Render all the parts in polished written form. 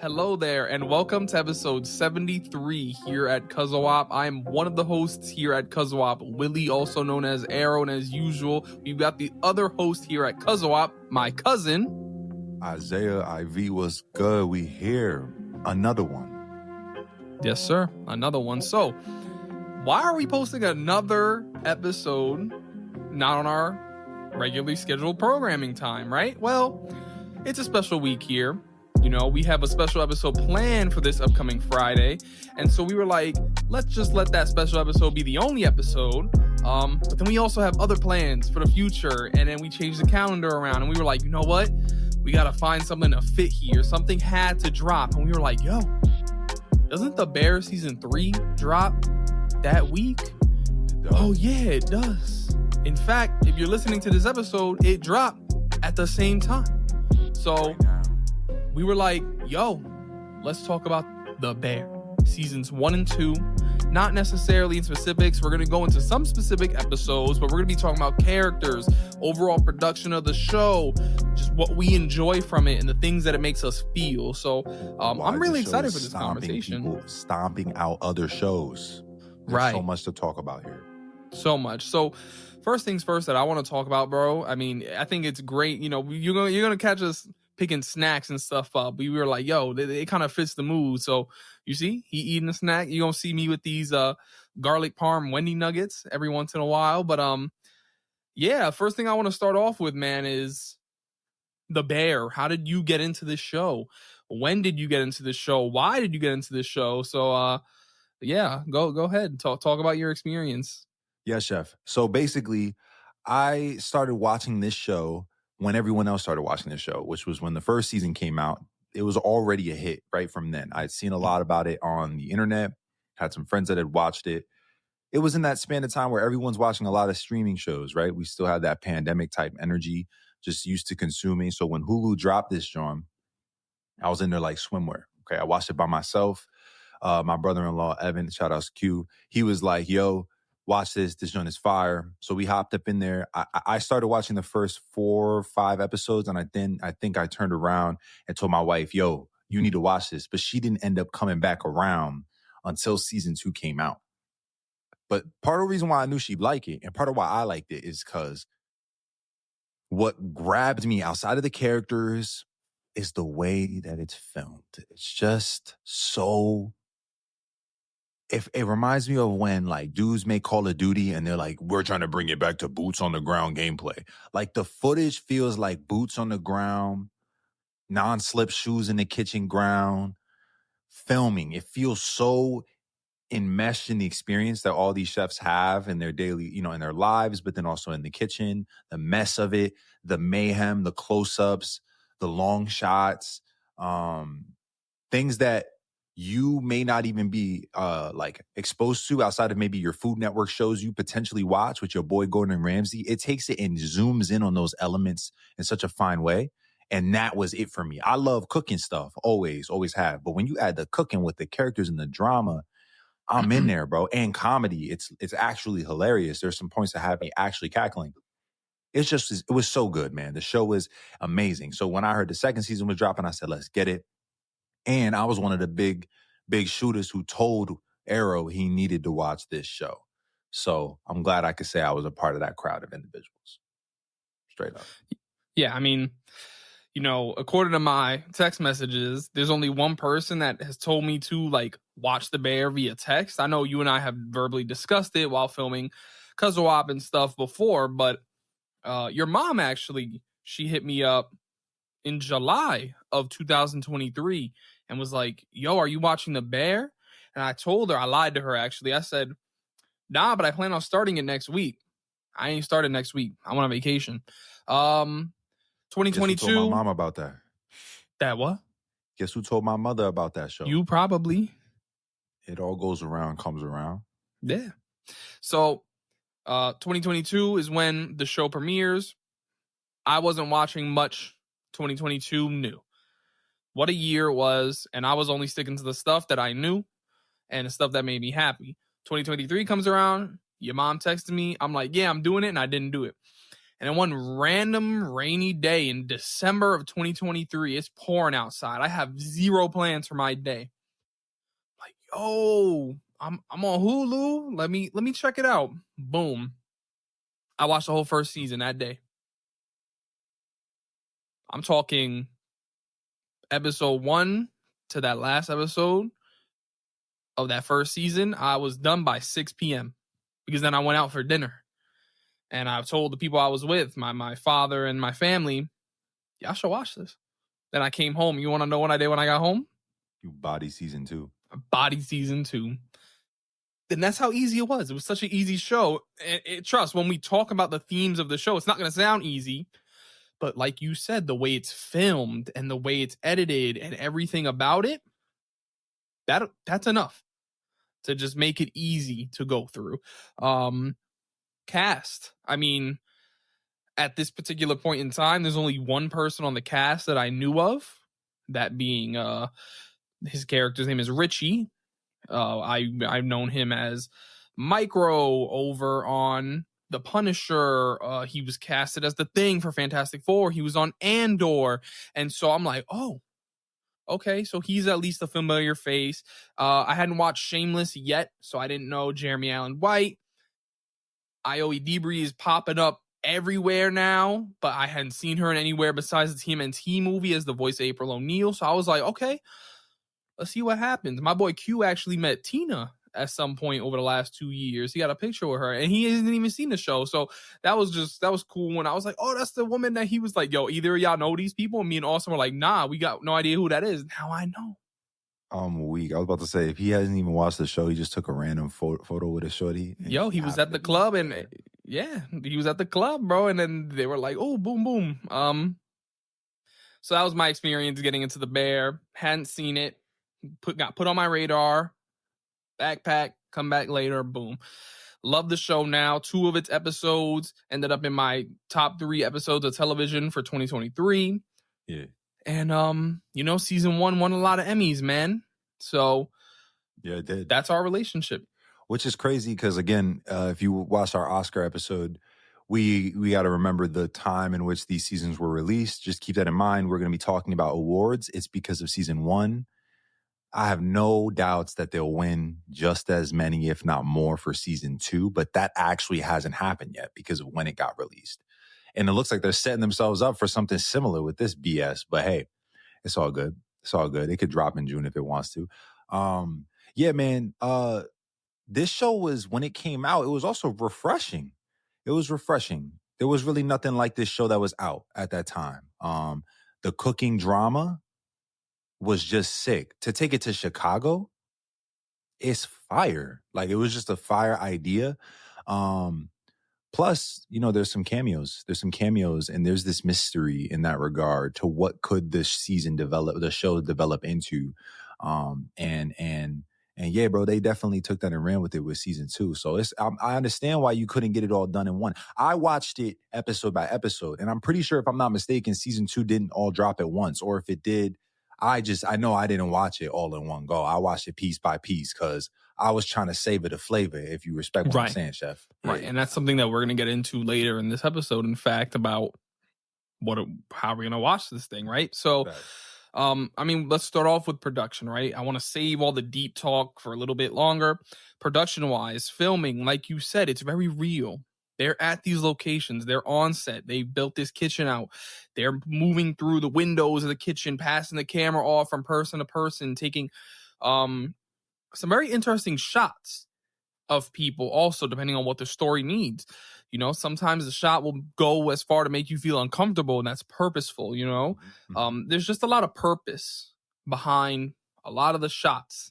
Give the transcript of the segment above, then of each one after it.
Hello there, and welcome to episode 73 here at Cuzzo-Op. I am one of the hosts here at Cuzzo-Op, Willie, also known as Arrow, and as usual, we've got the other host here at Cuzzo-Op, my cousin, Isaiah IV. Was good. We here. Another one. Yes, sir. Another one. So, why are we posting another episode not on our regularly scheduled programming time, right? Well, it's a special week here. You know, we have a special episode planned for this upcoming Friday. And so we were like, let's just let that special episode be the only episode. But then we also have other plans for the future. And then we changed the calendar around. And we were like, you know what? We got to find something to fit here. Something had to drop. And we were like, yo, doesn't The Bear season 3 drop that week? Oh, yeah, it does. In fact, if you're listening to this episode, it dropped at the same time. So we were like, yo, let's talk about The Bear seasons 1 and 2. Not necessarily in specifics. We're going to go into some specific episodes, but we're going to be talking about characters, overall production of the show, just what we enjoy from it and the things that it makes us feel. So I'm really excited for this conversation. Stomping out other shows. There's so much to talk about here. So much. So first things first that I want to talk about, bro. I mean, I think it's great. You know, you're going to catch us picking snacks and stuff up. We were like, yo, it kind of fits the mood. So you see, he eating a snack. You're going to see me with these garlic parm Wendy nuggets every once in a while. But yeah, first thing I want to start off with, man, is The Bear. How did you get into this show? When did you get into this show? Why did you get into this show? So yeah, go ahead. Talk about your experience. Yeah, chef. So basically, I started watching this show when everyone else started watching the show, which was when the first season came out. It was already a hit right from then. I'd seen a lot about it on the internet, had some friends that had watched it. It was in that span of time where everyone's watching a lot of streaming shows, right? We still had that pandemic type energy, just used to consuming. So when Hulu dropped this, John, I was in there like swimwear. Okay, I watched it by myself. My brother-in-law, Evan, shout out to Q, he was like, yo, watch this joint is fire. So we hopped up in there. I started watching the first 4 or 5 episodes, and I think I turned around and told my wife, yo, you need to watch this. But she didn't end up coming back around until season 2 came out. But part of the reason why I knew she'd like it, and part of why I liked it, is because what grabbed me outside of the characters is the way that it's filmed. It's just so... If it reminds me of when like dudes make Call of Duty and they're like, we're trying to bring it back to boots on the ground gameplay. Like the footage feels like boots on the ground, non-slip shoes in the kitchen ground, filming. It feels so enmeshed in the experience that all these chefs have in their daily, you know, in their lives, but then also in the kitchen, the mess of it, the mayhem, the close-ups, the long shots, things that you may not even be like exposed to outside of maybe your Food Network shows you potentially watch with your boy Gordon Ramsay. It takes it and zooms in on those elements in such a fine way. And that was it for me. I love cooking stuff, always have. But when you add the cooking with the characters and the drama, I'm in there, bro. And comedy, it's actually hilarious. There's some points that have me actually cackling. It was so good, man. The show was amazing. So when I heard the second season was dropping, I said, let's get it. And I was one of the big shooters who told Arrow he needed to watch this show. So I'm glad I could say I was a part of that crowd of individuals. Straight up. Yeah, I mean, you know, according to my text messages, there's only one person that has told me to like watch The Bear via text. I know you and I have verbally discussed it while filming Cuzzo-Op and stuff before, but your mom actually, she hit me up in July of 2023 and was like, yo, are you watching The Bear? And I told her, I lied to her actually. I said, nah, but I plan on starting it next week. I ain't started next week. I'm on vacation. 2022. Guess who told my mom about that? That what? Guess who told my mother about that show? You probably. It all goes around, comes around. Yeah. So 2022 is when the show premieres. I wasn't watching much 2022 new. What a year it was, and I was only sticking to the stuff that I knew and the stuff that made me happy. 2023 comes around, your mom texted me, I'm like, yeah, I'm doing it, and I didn't do it. And then one random rainy day in December of 2023, it's pouring outside. I have zero plans for my day. Like, yo, I'm on Hulu. Let me check it out. Boom. I watched the whole first season that day. I'm talking episode 1 to that last episode of that first season. I was done by 6 p.m. because then I went out for dinner. And I told the people I was with, my father and my family, y'all should watch this. Then I came home. You want to know what I did when I got home? You body season 2. Body season 2. And that's how easy it was. It was such an easy show. And trust, when we talk about the themes of the show, it's not going to sound easy. But like you said, the way it's filmed and the way it's edited and everything about it, that's enough to just make it easy to go through. Cast. I mean, at this particular point in time, there's only one person on the cast that I knew of. That being his character's name is Richie. I've known him as Micro over on The Punisher. He was casted as the Thing for Fantastic Four. He was on Andor. And so I'm like, oh, okay, so he's at least a familiar face. I hadn't watched Shameless yet, so I didn't know Jeremy Allen White. Ioe Debris is popping up everywhere now, but I hadn't seen her in anywhere besides the TMNT movie as the voice of April O'Neil. So I was like, okay, let's see what happens. My boy Q actually met Tina at some point over the last 2 years. He got a picture with her, and he hasn't even seen the show. So that was cool. When I was like, oh, that's the woman that he was like, yo, either of y'all know these people. And me and Austin were like, nah, we got no idea who that is. Now I know. I'm weak. I was about to say, if he hasn't even watched the show, he just took a random photo with a shorty. Yo, he was at the club, and yeah, he was at the club, bro. And then they were like, oh, boom, boom. So that was my experience getting into The Bear. Hadn't seen it. Got put on my radar. Backpack, come back later, boom. Love the show now. 2 of its episodes ended up in my top 3 episodes of television for 2023. Yeah. And season 1 won a lot of Emmys, man. So yeah, it did. That's our relationship. Which is crazy because, again, if you watch our Oscar episode, we got to remember the time in which these seasons were released. Just keep that in mind. We're going to be talking about awards. It's because of season 1. I have no doubts that they'll win just as many, if not more, for season 2. But that actually hasn't happened yet because of when it got released. And it looks like they're setting themselves up for something similar with this BS. But hey, it's all good. It's all good. It could drop in June if it wants to. Yeah, man. This show was, when it came out, it was also refreshing. It was refreshing. There was really nothing like this show that was out at that time. The cooking drama was just sick. To take it to Chicago, it's fire. Like, it was just a fire idea. Plus, there's some cameos. And there's this mystery in that regard to what could the show develop into. And yeah, bro, they definitely took that and ran with it with season 2. So I understand why you couldn't get it all done in one. I watched it episode by episode, and I'm pretty sure, if I'm not mistaken, season 2 didn't all drop at once. Or if it did, I know I didn't watch it all in one go. I watched it piece by piece because I was trying to savor the flavor, if you respect what I'm saying, Chef. Right. And that's something that we're going to get into later in this episode, in fact, about how we're going to watch this thing, right? So, let's start off with production, right? I want to save all the deep talk for a little bit longer. Production-wise, filming, like you said, it's very real. They're at these locations. They're on set. They built this kitchen out. They're moving through the windows of the kitchen, passing the camera off from person to person, taking some very interesting shots of people also, depending on what the story needs. Sometimes the shot will go as far to make you feel uncomfortable, and that's purposeful, There's just a lot of purpose behind a lot of the shots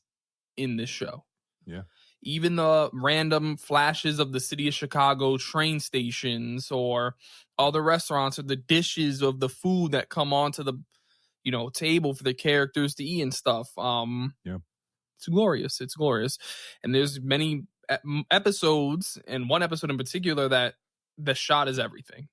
in this show. Yeah. Even the random flashes of the city of Chicago train stations or other restaurants, or the dishes of the food that come onto the, table for the characters to eat and stuff. Yeah. It's glorious. It's glorious. And there's many episodes, and one episode in particular, that the shot is everything.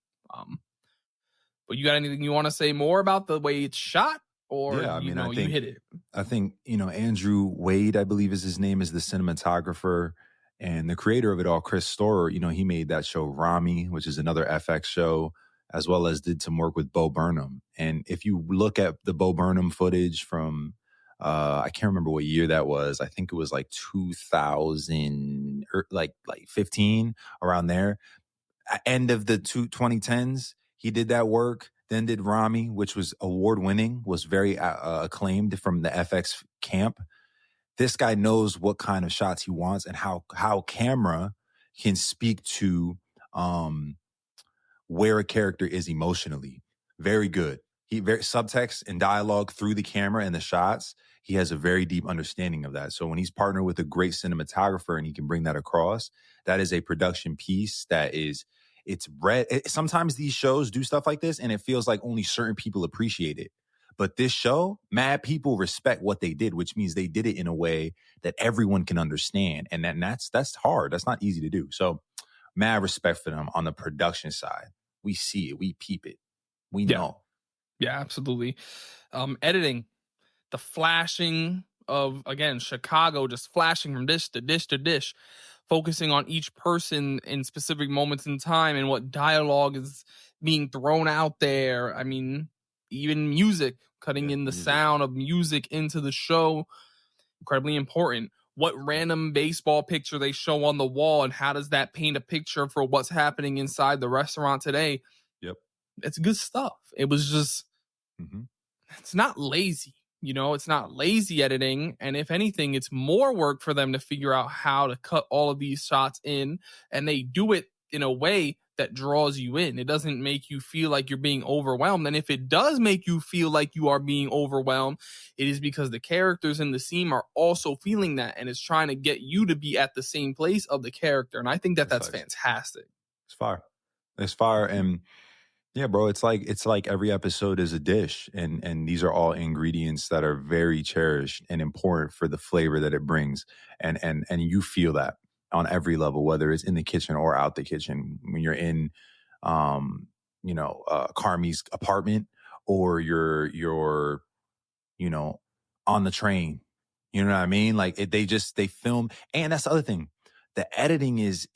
But you got anything you want to say more about the way it's shot? Or, yeah, I think, you hit it. I think, Andrew Wade, I believe is his name, is the cinematographer. And the creator of it all, Chris Storer, he made that show Rami, which is another FX show, as well as did some work with Bo Burnham. And if you look at the Bo Burnham footage from, I can't remember what year that was. I think it was like 2000 or like 15, around there. End of the 2010s, he did that work. Then did Rami, which was award winning, was very acclaimed from the FX camp. This guy knows what kind of shots he wants and how camera can speak to where a character is emotionally. Very good. He very subtext and dialogue through the camera and the shots. He has a very deep understanding of that. So when he's partnered with a great cinematographer and he can bring that across, that is a production piece that is, it's red. Sometimes these shows do stuff like this and it feels like only certain people appreciate it. But this show, mad people respect what they did, which means they did it in a way that everyone can understand. And that's hard. That's not easy to do. So mad respect for them on the production side. We see it. We peep it. We know. Yeah, absolutely. Editing, the flashing of, again, Chicago, just flashing from dish to dish to dish, focusing on each person in specific moments in time and what dialogue is being thrown out there. I mean, even music, cutting in the sound of music into the show, incredibly important. What random baseball picture they show on the wall and how does that paint a picture for what's happening inside the restaurant today? Yep. It's good stuff. It was just, it's not lazy. It's not lazy editing. And if anything, it's more work for them to figure out how to cut all of these shots in. And they do it in a way that draws you in. It doesn't make you feel like you're being overwhelmed. And if it does make you feel like you are being overwhelmed, it is because the characters in the scene are also feeling that. And it's trying to get you to be at the same place of the character. And I think that's fantastic. It's fire. It's fire. And yeah, bro, it's like every episode is a dish, and these are all ingredients that are very cherished and important for the flavor that it brings, and you feel that on every level, whether it's in the kitchen or out the kitchen. When you're in, Carmi's apartment, or you're, on the train, you know what I mean? Like they film, and that's the other thing. The editing is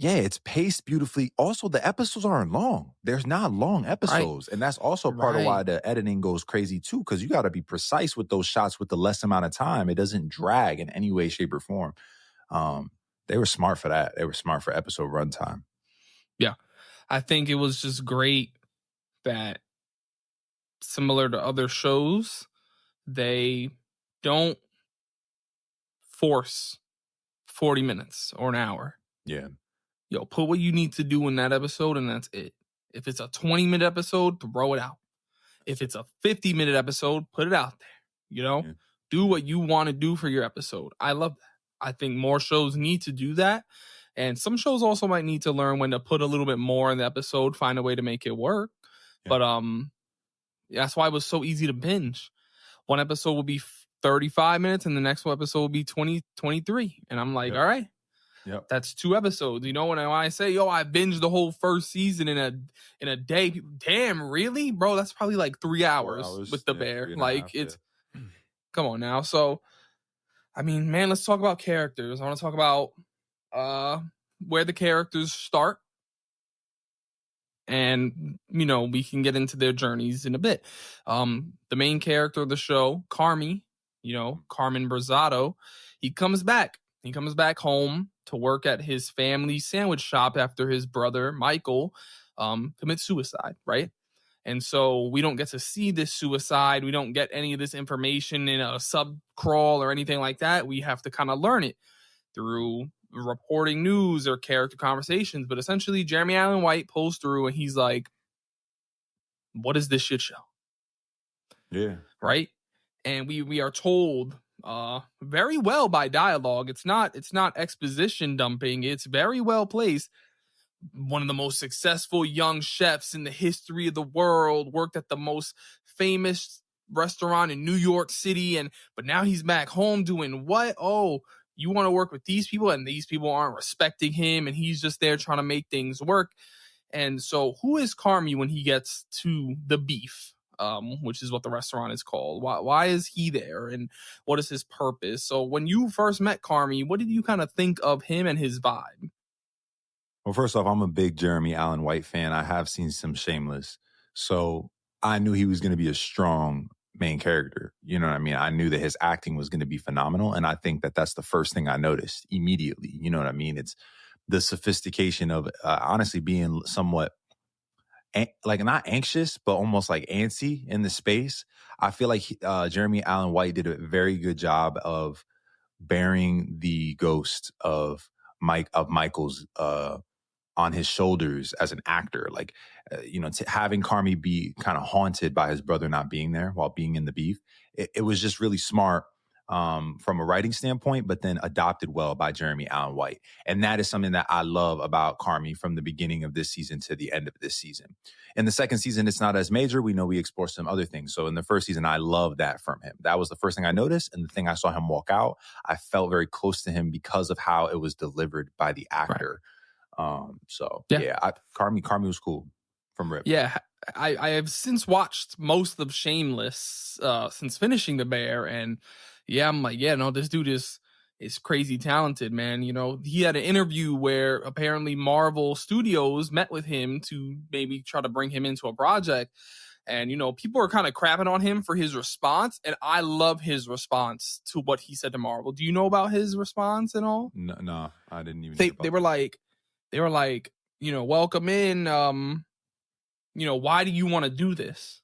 it's paced beautifully. Also, the episodes aren't long. There's not long episodes. Right. And that's also part of why the editing goes crazy too, because you got to be precise with those shots with the less amount of time. It doesn't drag in any way, shape, or form. They were smart for that. They were smart for episode runtime. Yeah. I think it was just great that, similar to other shows, they don't force 40 minutes or an hour. Yeah. Put what you need to do in that episode, and that's it. If it's a 20-minute episode, throw it out. If it's a 50-minute episode, put it out there. Do what you want to do for your episode. I love that. I think more shows need to do that. And some shows also might need to learn when to put a little bit more in the episode, find a way to make it work. Yeah. But that's why it was so easy to binge. One episode will be 35 minutes and the next episode will be 23. And I'm like, all right. Yep. That's 2 episodes. When I say, I binged the whole first season in a day. People, damn, really? Bro, that's probably like 3 hours with the bear. Like, it's come on now. So, I mean, man, let's talk about characters. I want to talk about where the characters start. And, we can get into their journeys in a bit. The main character of the show, Carmi, Carmen Brazato, he comes back. He comes back home to work at his family sandwich shop after his brother, Michael, commits suicide, right? And so we don't get to see this suicide. We don't get any of this information in a sub-crawl or anything like that. We have to kind of learn it through reporting news or character conversations. But essentially, Jeremy Allen White pulls through and he's like, what is this shit show? Yeah. Right? And we are told very well by dialogue. It's not exposition dumping. It's very well placed. One of the most successful young chefs in the history of the world, worked at the most famous restaurant in New York City, but now he's back home doing what? Oh, you want to work with these people, and these people aren't respecting him, and he's just there trying to make things work. And so who is Carmi when he gets to the beef? which is what the restaurant is called. Why is he there, and what is his purpose? So when you first met Carmy, what did you kind of think of him and his vibe? Well, first off, I'm a big Jeremy Allen White fan. I have seen some Shameless. So I knew he was going to be a strong main character. You know what I mean? I knew that his acting was going to be phenomenal. And I think that that's the first thing I noticed immediately. You know what I mean? It's the sophistication of honestly being somewhat like not anxious, but almost like antsy in the space. I feel like Jeremy Allen White did a very good job of bearing the ghost of Michael's on his shoulders as an actor. Like, having Carmy be kind of haunted by his brother not being there while being in the beef. It was just really smart from a writing standpoint, but then adopted well by Jeremy Allen White. And that is something that I love about Carmy from the beginning of this season to the end of this season. In the second season, it's not as major. We know we explore some other things. So in the first season, I love that from him. That was the first thing I noticed. And the thing I saw him walk out, I felt very close to him because of how it was delivered by the actor. Right. Carmy was cool from Rip. Yeah, I have since watched most of Shameless since finishing The Bear, and yeah, I'm like, yeah, no, this dude is crazy talented, man. You know, he had an interview where apparently Marvel Studios met with him to maybe try to bring him into a project. And, people are kind of crapping on him for his response. And I love his response to what he said to Marvel. Do you know about his response and all? No, I didn't even. They were like, welcome in. Why do you want to do this?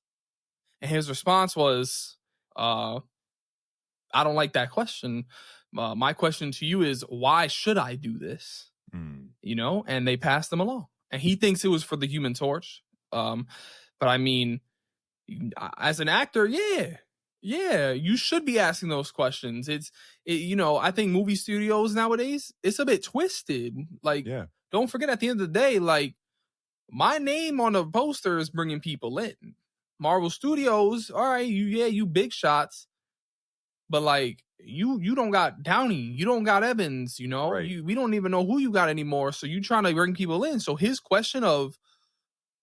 And his response was, I don't like that question. My question to you is, why should I do this? And they passed them along. And he thinks it was for the Human Torch. But I mean, as an actor, yeah, you should be asking those questions. I think movie studios nowadays, it's a bit twisted. Like, don't forget at the end of the day, like, my name on the poster is bringing people in. Marvel Studios, all right, you big shots, but like you don't got Downey, you don't got Evans, right. We don't even know who you got anymore. So you trying to bring people in. So his question of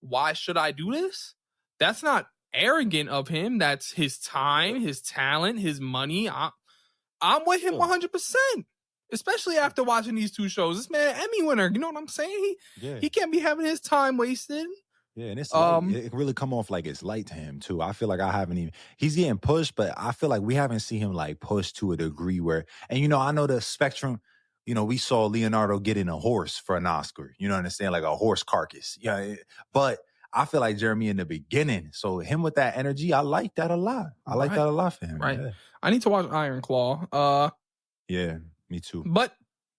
why should I do this? That's not arrogant of him. That's his time, his talent, his money. I'm with him 100%. Especially after watching these two shows. This man, Emmy winner, you know what I'm saying? He can't be having his time wasted. Yeah, and it's light. It really come off like it's light to him too. I feel like he's getting pushed, but I feel like we haven't seen him like pushed to a degree where, and I know the spectrum, we saw Leonardo getting a horse for an Oscar, understand, like a horse carcass. Yeah, but I feel like Jeremy in the beginning. So him with that energy, I like that a lot. I like that a lot for him. Right. Yeah. I need to watch Iron Claw. Yeah, me too. But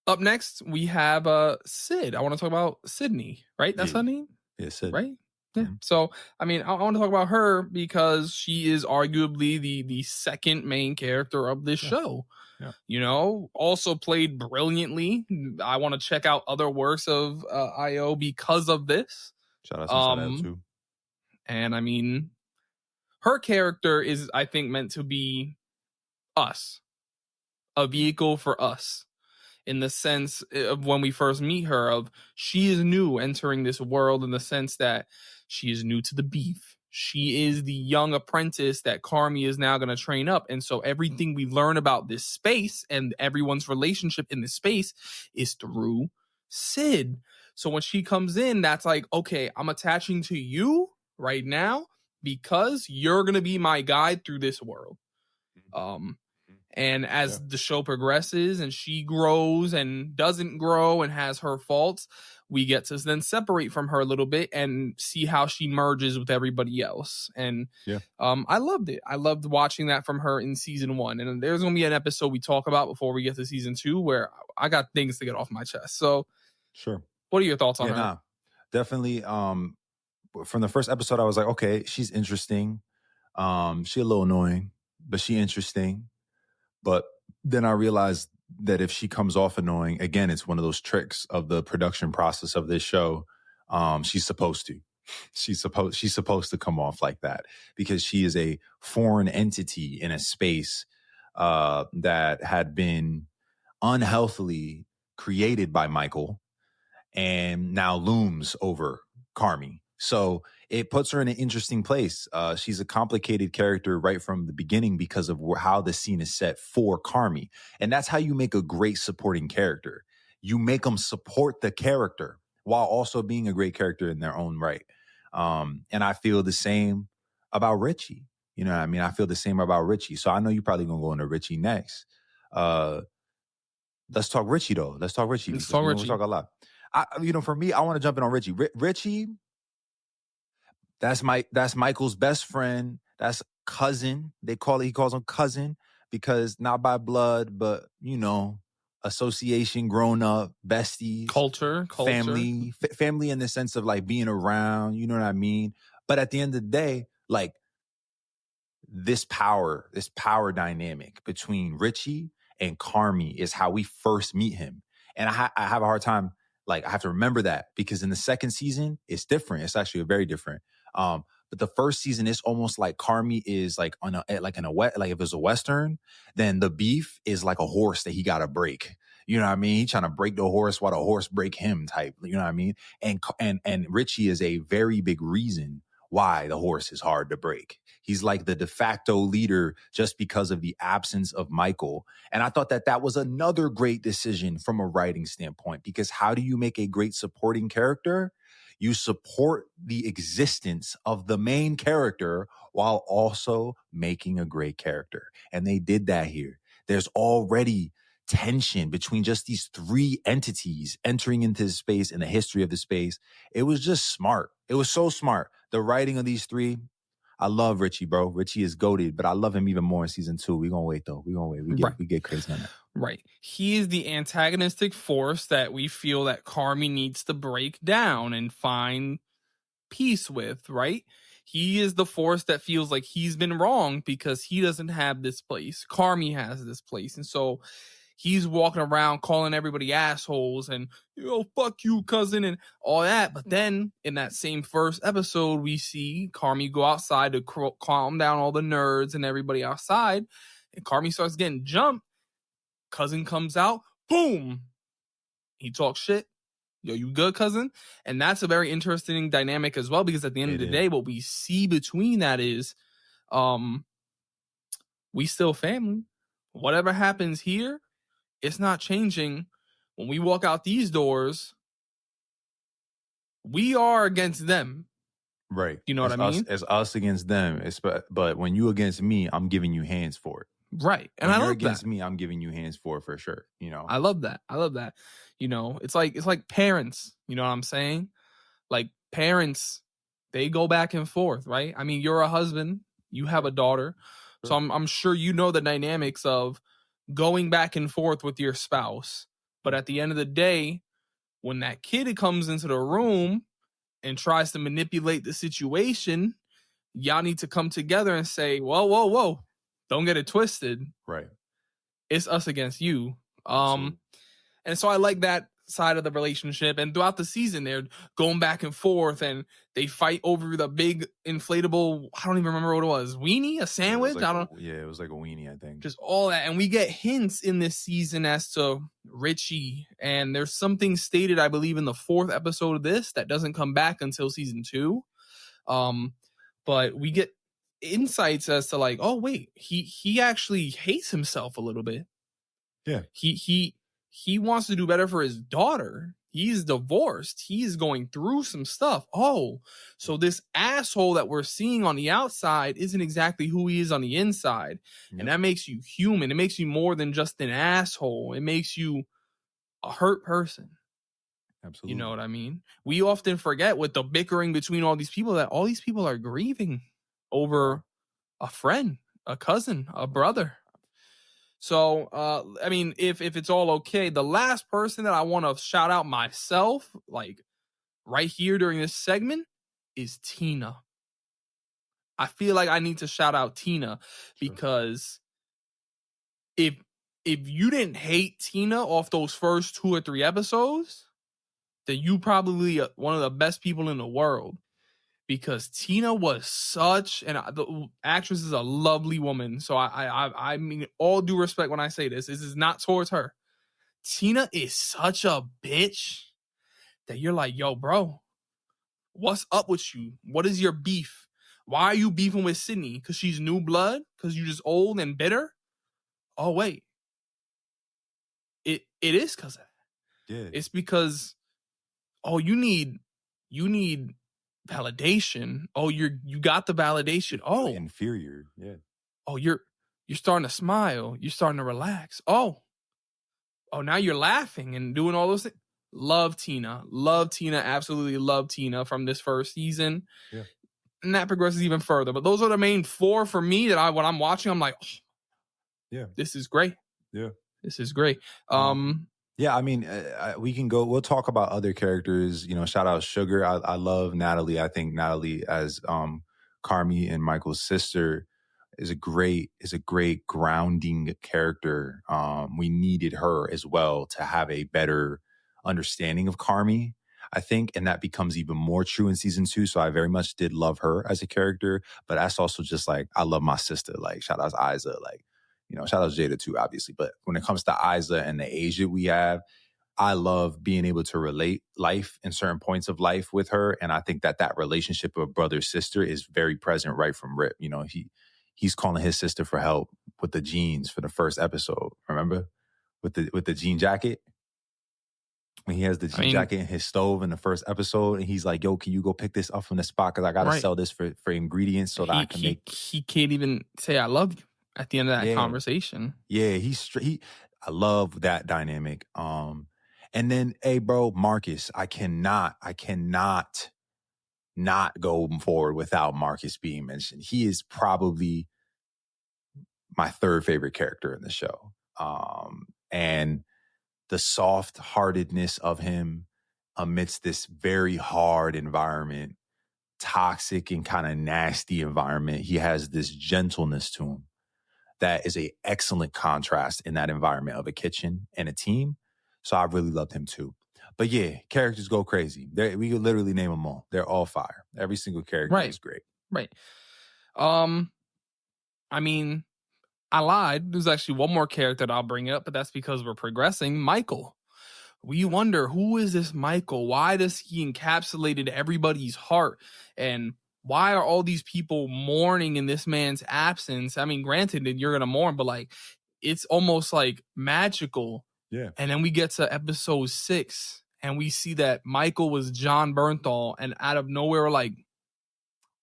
up next, we have Sid. I want to talk about Sydney, right? That's her name? Yeah, Sid. Right? Yeah. So, I mean, I want to talk about her because she is arguably the second main character of this show. Yeah. Also played brilliantly. I want to check out other works of IO because of this. Shout out to too. And I mean, her character is, I think, meant to be us. A vehicle for us. In the sense of when we first meet her, of she is new entering this world in the sense that she is new to the beef. She is the young apprentice that Carmy is now going to train up. And so everything we learn about this space and everyone's relationship in this space is through Sid. So when she comes in, that's like, okay, I'm attaching to you right now because you're going to be my guide through this world. And as the show progresses and she grows and doesn't grow and has her faults, we get to then separate from her a little bit and see how she merges with everybody else. And I loved it. I loved watching that from her in season 1. And there's going to be an episode we talk about before we get to season 2 where I got things to get off my chest. So sure. What are your thoughts on her? Nah, definitely. From the first episode, I was like, okay, she's interesting. She a little annoying, but she interesting. But then I realized that if she comes off annoying, again, it's one of those tricks of the production process of this show. She's supposed to. She's supposed to come off like that because she is a foreign entity in a space that had been unhealthily created by Michael and now looms over Carmy. So it puts her in an interesting place. She's a complicated character right from the beginning because of how the scene is set for Carmi. And that's how you make a great supporting character. You make them support the character while also being a great character in their own right. And I feel the same about Richie. You know what I mean? I feel the same about Richie. So I know you're probably going to go into Richie next. Let's talk Richie, though. Let's talk Richie because we talk a lot. For me, I want to jump in on Richie. Richie, that's Michael's best friend. That's cousin. He calls him cousin because not by blood, but association, grown up, besties, culture, family in the sense of like being around. You know what I mean? But at the end of the day, like this power dynamic between Richie and Carmi is how we first meet him. And I have a hard time, like I have to remember that because in the second season, it's different. It's actually very different. But the first season, it's almost like Carmi is like like if it's a Western, then the beef is like a horse that he got to break. You know what I mean? He's trying to break the horse while the horse break him type. You know what I mean? And Richie is a very big reason why the horse is hard to break. He's like the de facto leader just because of the absence of Michael. And I thought that was another great decision from a writing standpoint, because how do you make a great supporting character? You support the existence of the main character while also making a great character. And they did that here. There's already tension between just these three entities entering into the space and the history of the space. It was just smart. It was so smart. The writing of these three, I love Richie, bro. Richie is goated, but I love him even more in season 2. We're going to wait, though. We're going to wait. We get crazy on that. Right. He is the antagonistic force that we feel that Carmi needs to break down and find peace with, right? He is the force that feels like he's been wrong because he doesn't have this place. Carmi has this place. And so he's walking around calling everybody assholes and, fuck you, cousin, and all that. But then in that same first episode, we see Carmi go outside to calm down all the nerds and everybody outside. And Carmi starts getting jumped. Cousin comes out. Boom. He talks shit. Yo, you good, cousin? And that's a very interesting dynamic as well, because at the end of the day, what we see between that is we still family. Whatever happens here, it's not changing. When we walk out these doors, we are against them. Right. You know what I mean? It's us against them. But when you against me, I'm giving you hands for it. Right. And when you're against me, I'm giving you hands for sure. I love that. It's like parents. You know what I'm saying? Like parents, they go back and forth, right? I mean, you're a husband, you have a daughter. So I'm sure you know the dynamics of going back and forth with your spouse. But at the end of the day, when that kid comes into the room and tries to manipulate the situation, y'all need to come together and say, whoa. Don't get it twisted. Right. It's us against you. And so I like that side of the relationship. And throughout the season, they're going back and forth and they fight over the big inflatable, I don't even remember what it was. Weenie? A sandwich? It was like a weenie, I think. Just all that. And we get hints in this season as to Richie. And there's something stated, I believe, in the 4th episode of this that doesn't come back until season 2. But we get insights as to like, oh wait, he actually hates himself a little bit. Yeah. He wants to do better for his daughter. He's divorced. He's going through some stuff. Oh, so this asshole that we're seeing on the outside isn't exactly who he is on the inside. Yep. And that makes you human. It makes you more than just an asshole. It makes you a hurt person. Absolutely. You know what I mean? We often forget with the bickering between all these people that all these people are grieving over a friend, a cousin, a brother. So, I mean, if it's all okay, the last person that I want to shout out myself, like right here during this segment, is Tina. I feel like I need to shout out Tina because if you didn't hate Tina off those first 2 or 3 episodes, then you probably one of the best people in the world. Because Tina was such, and the actress is a lovely woman. So I mean, all due respect when I say this is not towards her. Tina is such a bitch that you're like, yo, bro, What's up with you? What is your beef? Why are you beefing with Sydney? Because she's new blood? Because you're just old and bitter? Oh, wait. It is because of that. Yeah. It's because, oh, you need validation. Oh, you got the validation. Oh, Inferior. Yeah. oh, you're starting to smile. You're starting to relax. Oh, now you're laughing and doing all those things. Love Tina. Absolutely love Tina from this first season. Yeah. And that progresses even further. But those are the main 4 for me that when I'm watching, I'm like, oh, yeah, this is great. Yeah. This is great. Yeah, I mean, we can go. We'll talk about other characters. You know, shout out Sugar. I love Natalie. I think Natalie as Carmi and Michael's sister is a great grounding character. We needed her as well to have a better understanding of Carmi, I think, and that becomes even more true in season 2. So I very much did love her as a character, but that's also just like I love my sister. Like shout out to Isa. Like, you know, shout out to Jada too, obviously. But when it comes to Isa and the age that we have, I love being able to relate life in certain points of life with her. And I think that relationship of brother-sister is very present right from rip. You know, he's calling his sister for help with the jeans for the first episode. Remember? With the jean jacket? When he has the jean jacket in his stove in the first episode, and he's like, yo, can you go pick this up from the spot? Because I got to sell this for ingredients so that I can make... He can't even say I love you at the end of that conversation. Yeah, I love that dynamic. And then, hey, bro, Marcus, I cannot not go forward without Marcus being mentioned. He is probably my 3rd favorite character in the show. And the soft-heartedness of him amidst this very hard environment, toxic and kind of nasty environment, he has this gentleness to him that is an excellent contrast in that environment of a kitchen and a team. So I really loved him too. But yeah, characters go crazy. We could literally name them all. They're all fire. Every single character is great. Right. I mean, I lied. There's actually one more character that I'll bring up, but that's because we're progressing. Michael. We wonder, who is this Michael? Why does he encapsulate everybody's heart? And why are all these people mourning in this man's absence? I mean, granted that you're going to mourn, but like, it's almost like magical. Yeah. And then we get to episode 6 and we see that Michael was John Bernthal, and out of nowhere, we're like,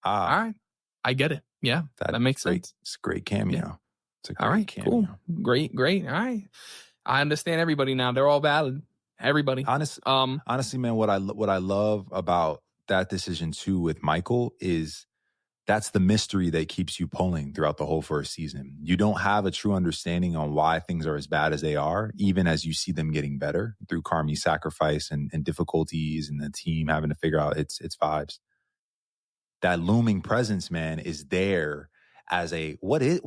all right, I get it. Yeah, that makes sense. It's a great cameo. Yeah. It's a great cameo. Cool. Great. All right. I understand everybody now. They're all valid. Everybody. Honestly, man, what I love about that decision too with Michael is that's the mystery that keeps you pulling throughout the whole first season. You don't have a true understanding on why things are as bad as they are, even as you see them getting better through Carmi's sacrifice and difficulties and the team having to figure out its vibes. That looming presence, man, is there as a what is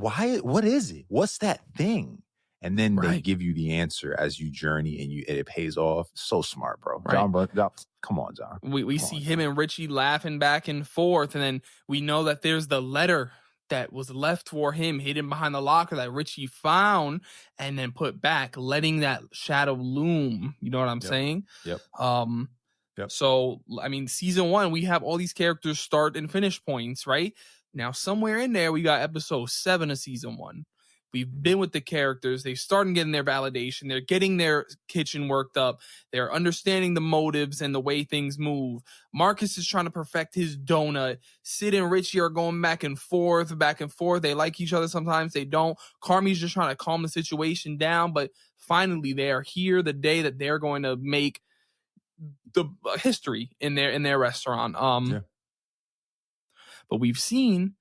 it? What's that thing? And then they give you the answer as you journey, and it pays off. So smart, bro. Right. John, come on, John. We see him and Richie laughing back and forth, and then we know that there's the letter that was left for him hidden behind the locker that Richie found and then put back, letting that shadow loom. You know what I'm saying? Yep. So, I mean, season 1, we have all these characters start and finish points, right? Now, somewhere in there, we got episode 7 of season 1. We've been with the characters. They're starting getting their validation. They're getting their kitchen worked up. They're understanding the motives and the way things move. Marcus is trying to perfect his donut. Sid and Richie are going back and forth. They like each other sometimes. They don't. Carmi's just trying to calm the situation down. But finally, they are here the day that they're going to make the history in their restaurant. But we've seen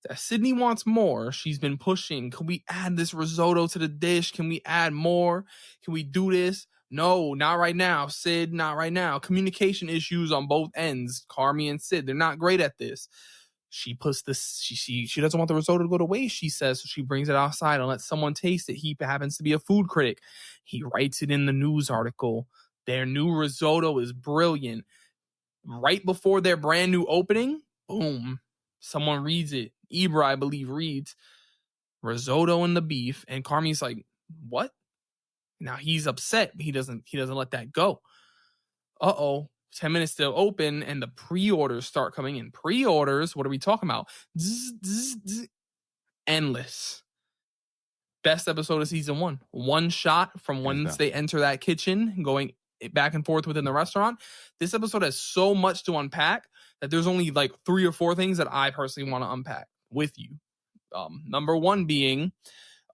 that Sydney wants more. She's been pushing. Can we add this risotto to the dish? Can we add more? Can we do this? No, not right now, Sid. Not right now. Communication issues on both ends. Carmi and Sid, they're not great at this. She puts this. She doesn't want the risotto to go to waste, she says. So she brings it outside and lets someone taste it. He happens to be a food critic. He writes it in the news article. Their new risotto is brilliant. Right before their brand new opening, boom, someone reads it. Ibra, I believe, reads risotto and the beef, and Carmi's like, "What?" Now he's upset. He doesn't let that go. 10 minutes to open and the pre-orders start coming in. Pre-orders, what are we talking about? Zzz, zzz, zzz. Endless. Best episode of season 1. One shot from once they enter that kitchen, going back and forth within the restaurant. This episode has so much to unpack that there's only like 3 or 4 things that I personally want to unpack with you. Number 1 being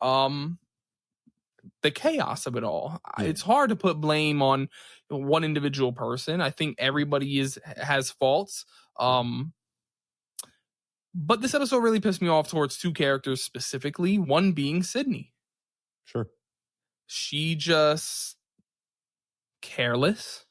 the chaos of it all. Yeah. It's hard to put blame on one individual person. I think everybody has faults. But this episode really pissed me off towards 2 characters specifically, one being Sydney. Sure. She just careless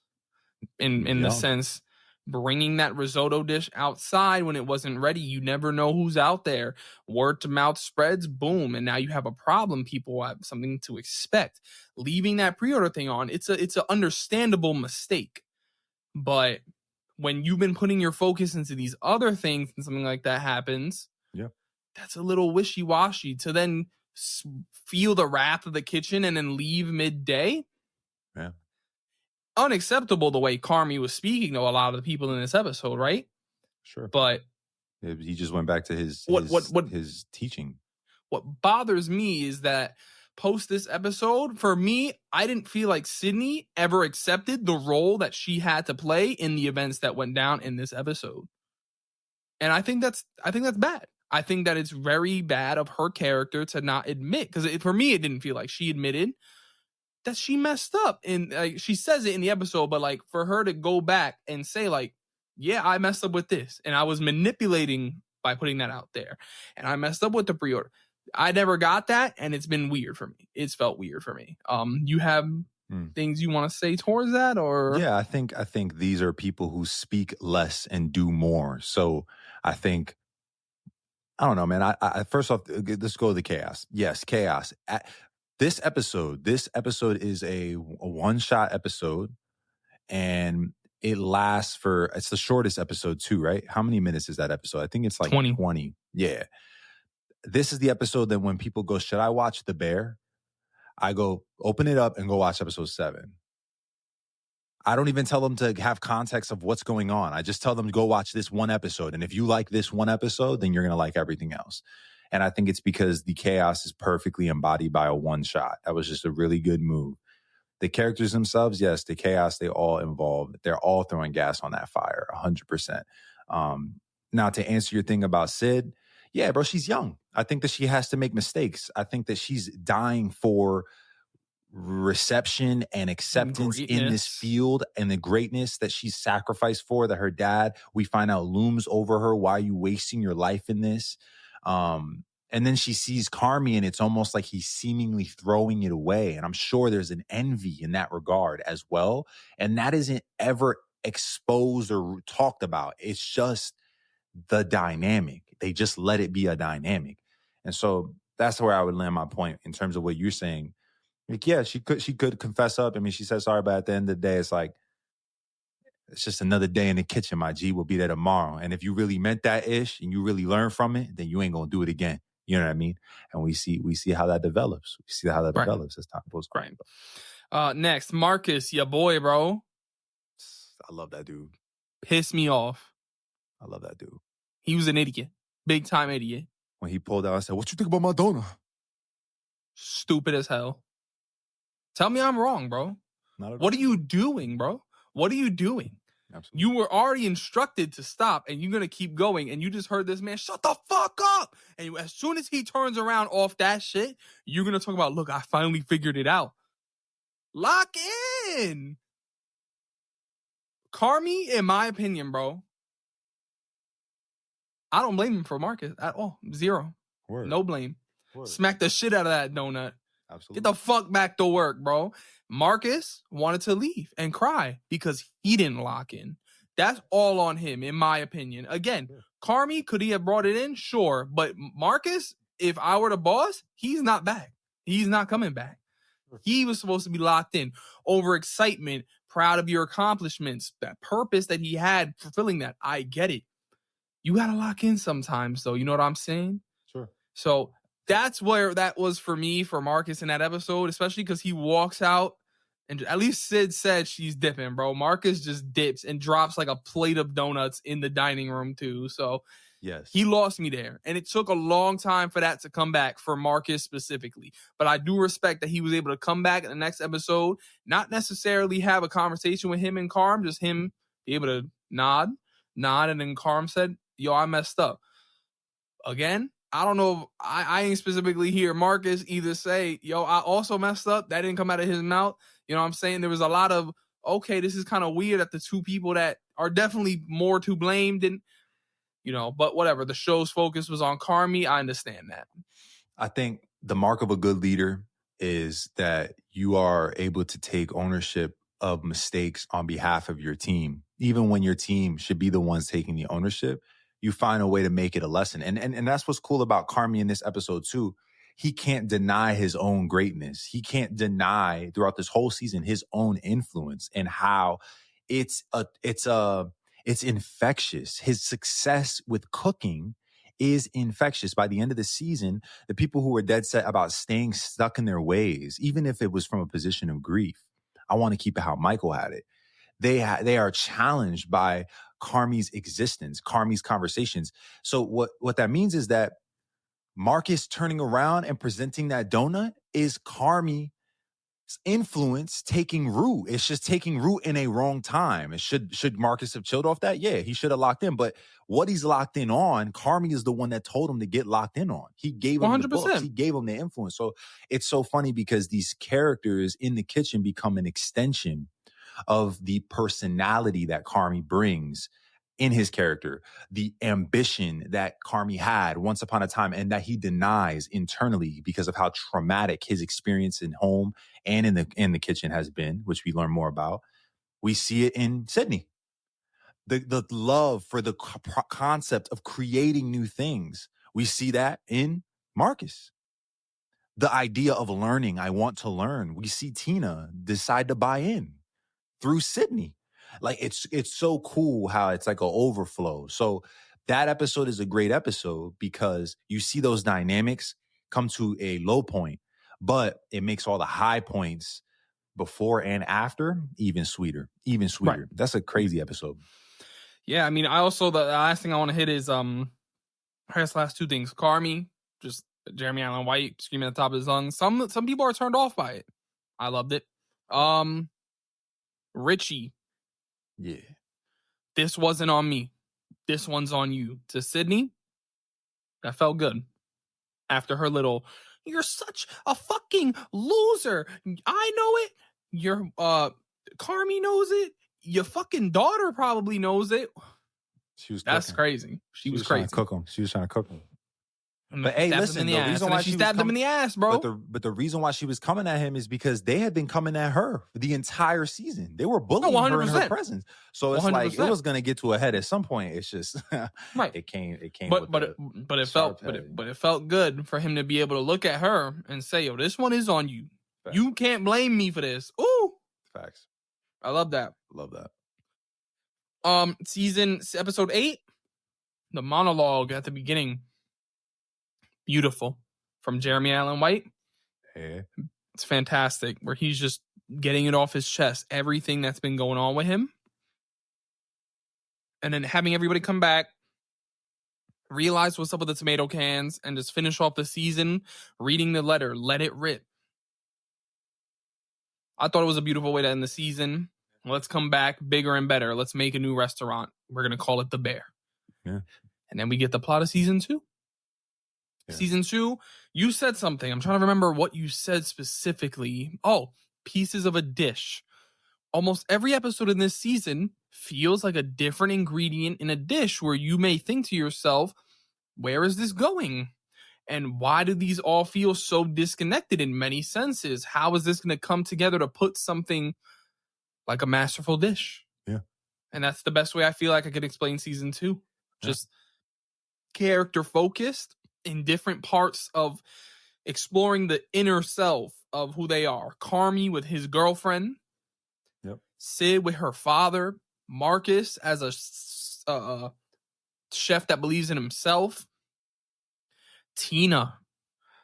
in the sense bringing that risotto dish outside when it wasn't ready. You never know who's out there. Word to mouth spreads, boom, and now you have a problem. People have something to expect. Leaving that pre-order thing on, it's an understandable mistake. But when you've been putting your focus into these other things and something like that happens, that's a little wishy-washy. To then feel the wrath of the kitchen and then leave midday. Yeah. Unacceptable the way Carmi was speaking to a lot of the people in this episode, right? Sure. But he just went back to his teaching. What bothers me is that post this episode, for me, I didn't feel like Sydney ever accepted the role that she had to play in the events that went down in this episode. And I think that's bad. I think that it's very bad of her character to not admit, because for me, it didn't feel like she admitted that she messed up. And she says it in the episode, but like for her to go back and say like, yeah, I messed up with this and I was manipulating by putting that out there and I messed up with the pre-order. I never got that, and it's been weird for me. It's felt weird for me. You have things you want to say towards that, or? Yeah, I think these are people who speak less and do more. So I think, I don't know, man. I first off, let's go to the chaos. Yes, chaos. This episode is a one-shot episode, and it lasts it's the shortest episode too, right? How many minutes is that episode? I think it's like 20. Yeah. This is the episode that when people go, should I watch The Bear? I go, open it up and go watch episode 7. I don't even tell them to have context of what's going on. I just tell them to go watch this one episode. And if you like this one episode, then you're going to like everything else. And I think it's because the chaos is perfectly embodied by a one shot. That was just a really good move. The characters themselves, yes, the chaos, they all involve. They're all throwing gas on that fire, 100%. Now, to answer your thing about Sid, yeah, bro, she's young. I think that she has to make mistakes. I think that she's dying for reception and acceptance in this field, and the greatness that she's sacrificed for, that her dad, we find out, looms over her. Why are you wasting your life in this? And then she sees Carmi, and it's almost like he's seemingly throwing it away. And I'm sure there's an envy in that regard as well. And that isn't ever exposed or talked about. It's just the dynamic. They just let it be a dynamic. And so that's where I would land my point in terms of what you're saying. Like, yeah, she could confess up. I mean, she said sorry, but at the end of the day, it's like, it's just another day in the kitchen, my G. We'll be there tomorrow. And if you really meant that ish and you really learn from it, then you ain't gonna do it again. You know what I mean? And we see how that develops. We see how that develops as time goes on. Right. Next, Marcus, your boy, bro. I love that dude. Pissed me off. I love that dude. He was an idiot. Big time idiot. When he pulled out, I said, what you think about Madonna? Stupid as hell. Tell me I'm wrong, bro. What are you doing, bro? What are you doing? Absolutely. You were already instructed to stop, and you're going to keep going, and you just heard this man, shut the fuck up! And as soon as he turns around off that shit, you're going to talk about, look, I finally figured it out. Lock in! Carmi, in my opinion, bro, I don't blame him for Marcus at all. Zero. Word. No blame. Word. Smack the shit out of that donut. Absolutely. Get the fuck back to work, bro. Marcus wanted to leave and cry because he didn't lock in. That's all on him, in my opinion. Again, Carmi, could he have brought it in? Sure. But Marcus, if I were the boss, he's not back. He's not coming back. He was supposed to be locked in. Over excitement, proud of your accomplishments, that purpose that he had, fulfilling that. I get it. You got to lock in sometimes, though. You know what I'm saying? Sure. So that's where that was for me, for Marcus in that episode, especially because he walks out And at least Sid said she's dipping, bro. Marcus just dips and drops like a plate of donuts in the dining room too. So yes, he lost me there. And it took a long time for that to come back for Marcus specifically. But I do respect that he was able to come back in the next episode, not necessarily have a conversation with him and Carm, just him be able to nod. And then Carm said, yo, I messed up. Again, I don't know. I ain't specifically hear Marcus either say, yo, I also messed up. That didn't come out of his mouth. You know what I'm saying? There was a lot of, okay, this is kind of weird that the two people that are definitely more to blame didn't, but whatever. The show's focus was on Carmi. I understand that. I think the mark of a good leader is that you are able to take ownership of mistakes on behalf of your team. Even when your team should be the ones taking the ownership, you find a way to make it a lesson. And that's what's cool about Carmi in this episode too. He can't deny his own greatness. He can't deny throughout this whole season his own influence and how it's infectious. His success with cooking is infectious. By the end of the season, the people who were dead set about staying stuck in their ways, even if it was from a position of grief, I want to keep it how Michael had it. They are challenged by Carmi's existence, Carmi's conversations. So what that means is that Marcus turning around and presenting that donut is Carmi's influence taking root. It's just taking root in a wrong time. It should Marcus have chilled off that? Yeah, he should have locked in. But what he's locked in on, Carmi is the one that told him to get locked in on. He gave him 100%. The books. He gave him the influence. So it's so funny because these characters in the kitchen become an extension of the personality that Carmi brings in his character, the ambition that Carmi had once upon a time and that he denies internally because of how traumatic his experience in home and in the kitchen has been, which we learn more about. We see it in Sydney. The love for the concept of creating new things. We see that in Marcus. The idea of learning, I want to learn. We see Tina decide to buy in through Sydney. Like it's so cool how it's like an overflow. So that episode is a great episode because you see those dynamics come to a low point, but it makes all the high points before and after even sweeter. Right. That's a crazy episode. Yeah, I mean, the last thing I want to hit is I guess last two things. Carmi, just Jeremy Allen White screaming at the top of his lungs. Some people are turned off by it. I loved it. Richie. Yeah. This wasn't on me. This one's on you. To Sydney, that felt good. After her little, you're such a fucking loser. I know it. Your Carmi knows it. Your fucking daughter probably knows it. That's crazy. She was crazy. She was trying to cook him. But hey, listen, the reason why she stabbed him in the ass, bro. But the reason why she was coming at him is because they had been coming at her the entire season. They were bullying her in her presence. So it's 100%. Like it was going to get to a head at some point. It's just right. It came. But it felt good for him to be able to look at her and say, "Yo, this one is on you. Facts. You can't blame me for this." Ooh, facts. I love that. Love that. Episode 8, the monologue at the beginning. Beautiful from Jeremy Allen White. Yeah. It's fantastic where he's just getting it off his chest, everything that's been going on with him. And then having everybody come back, realize what's up with the tomato cans, and just finish off the season reading the letter, let it rip. I thought it was a beautiful way to end the season. Let's come back bigger and better. Let's make a new restaurant. We're going to call it The Bear. Yeah. And then we get the plot of season 2. Yeah. Season 2, you said something. I'm trying to remember what you said specifically. Oh, pieces of a dish. Almost every episode in this season feels like a different ingredient in a dish where you may think to yourself, where is this going? And why do these all feel so disconnected in many senses? How is this going to come together to put something like a masterful dish? Yeah. And that's the best way I feel like I could explain season 2. Just character focused in different parts of exploring the inner self of who they are. Carmi with his girlfriend. Yep. Sid with her father. Marcus as a chef that believes in himself. Tina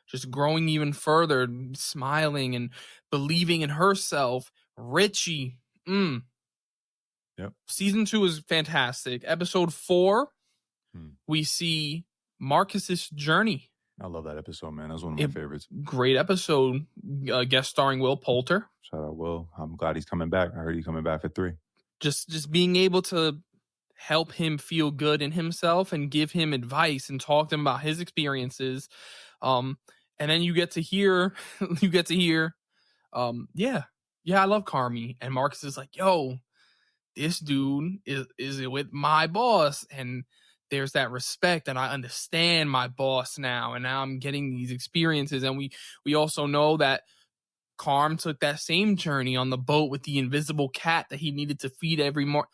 just growing even further, smiling and believing in herself. Richie. Yep. Season 2 is fantastic. Episode 4, we see Marcus's journey. I love that episode, man. That was one of my favorites. Great episode. Guest starring Will Poulter. Shout out Will. I'm glad he's coming back. I heard he's coming back for 3. Just being able to help him feel good in himself and give him advice and talk to him about his experiences. And then you get to hear, yeah, I love Carmi. And Marcus is like, yo, this dude is with my boss. And there's that respect, and I understand my boss now. And now I'm getting these experiences. And we also know that Carm took that same journey on the boat with the invisible cat that he needed to feed every morning.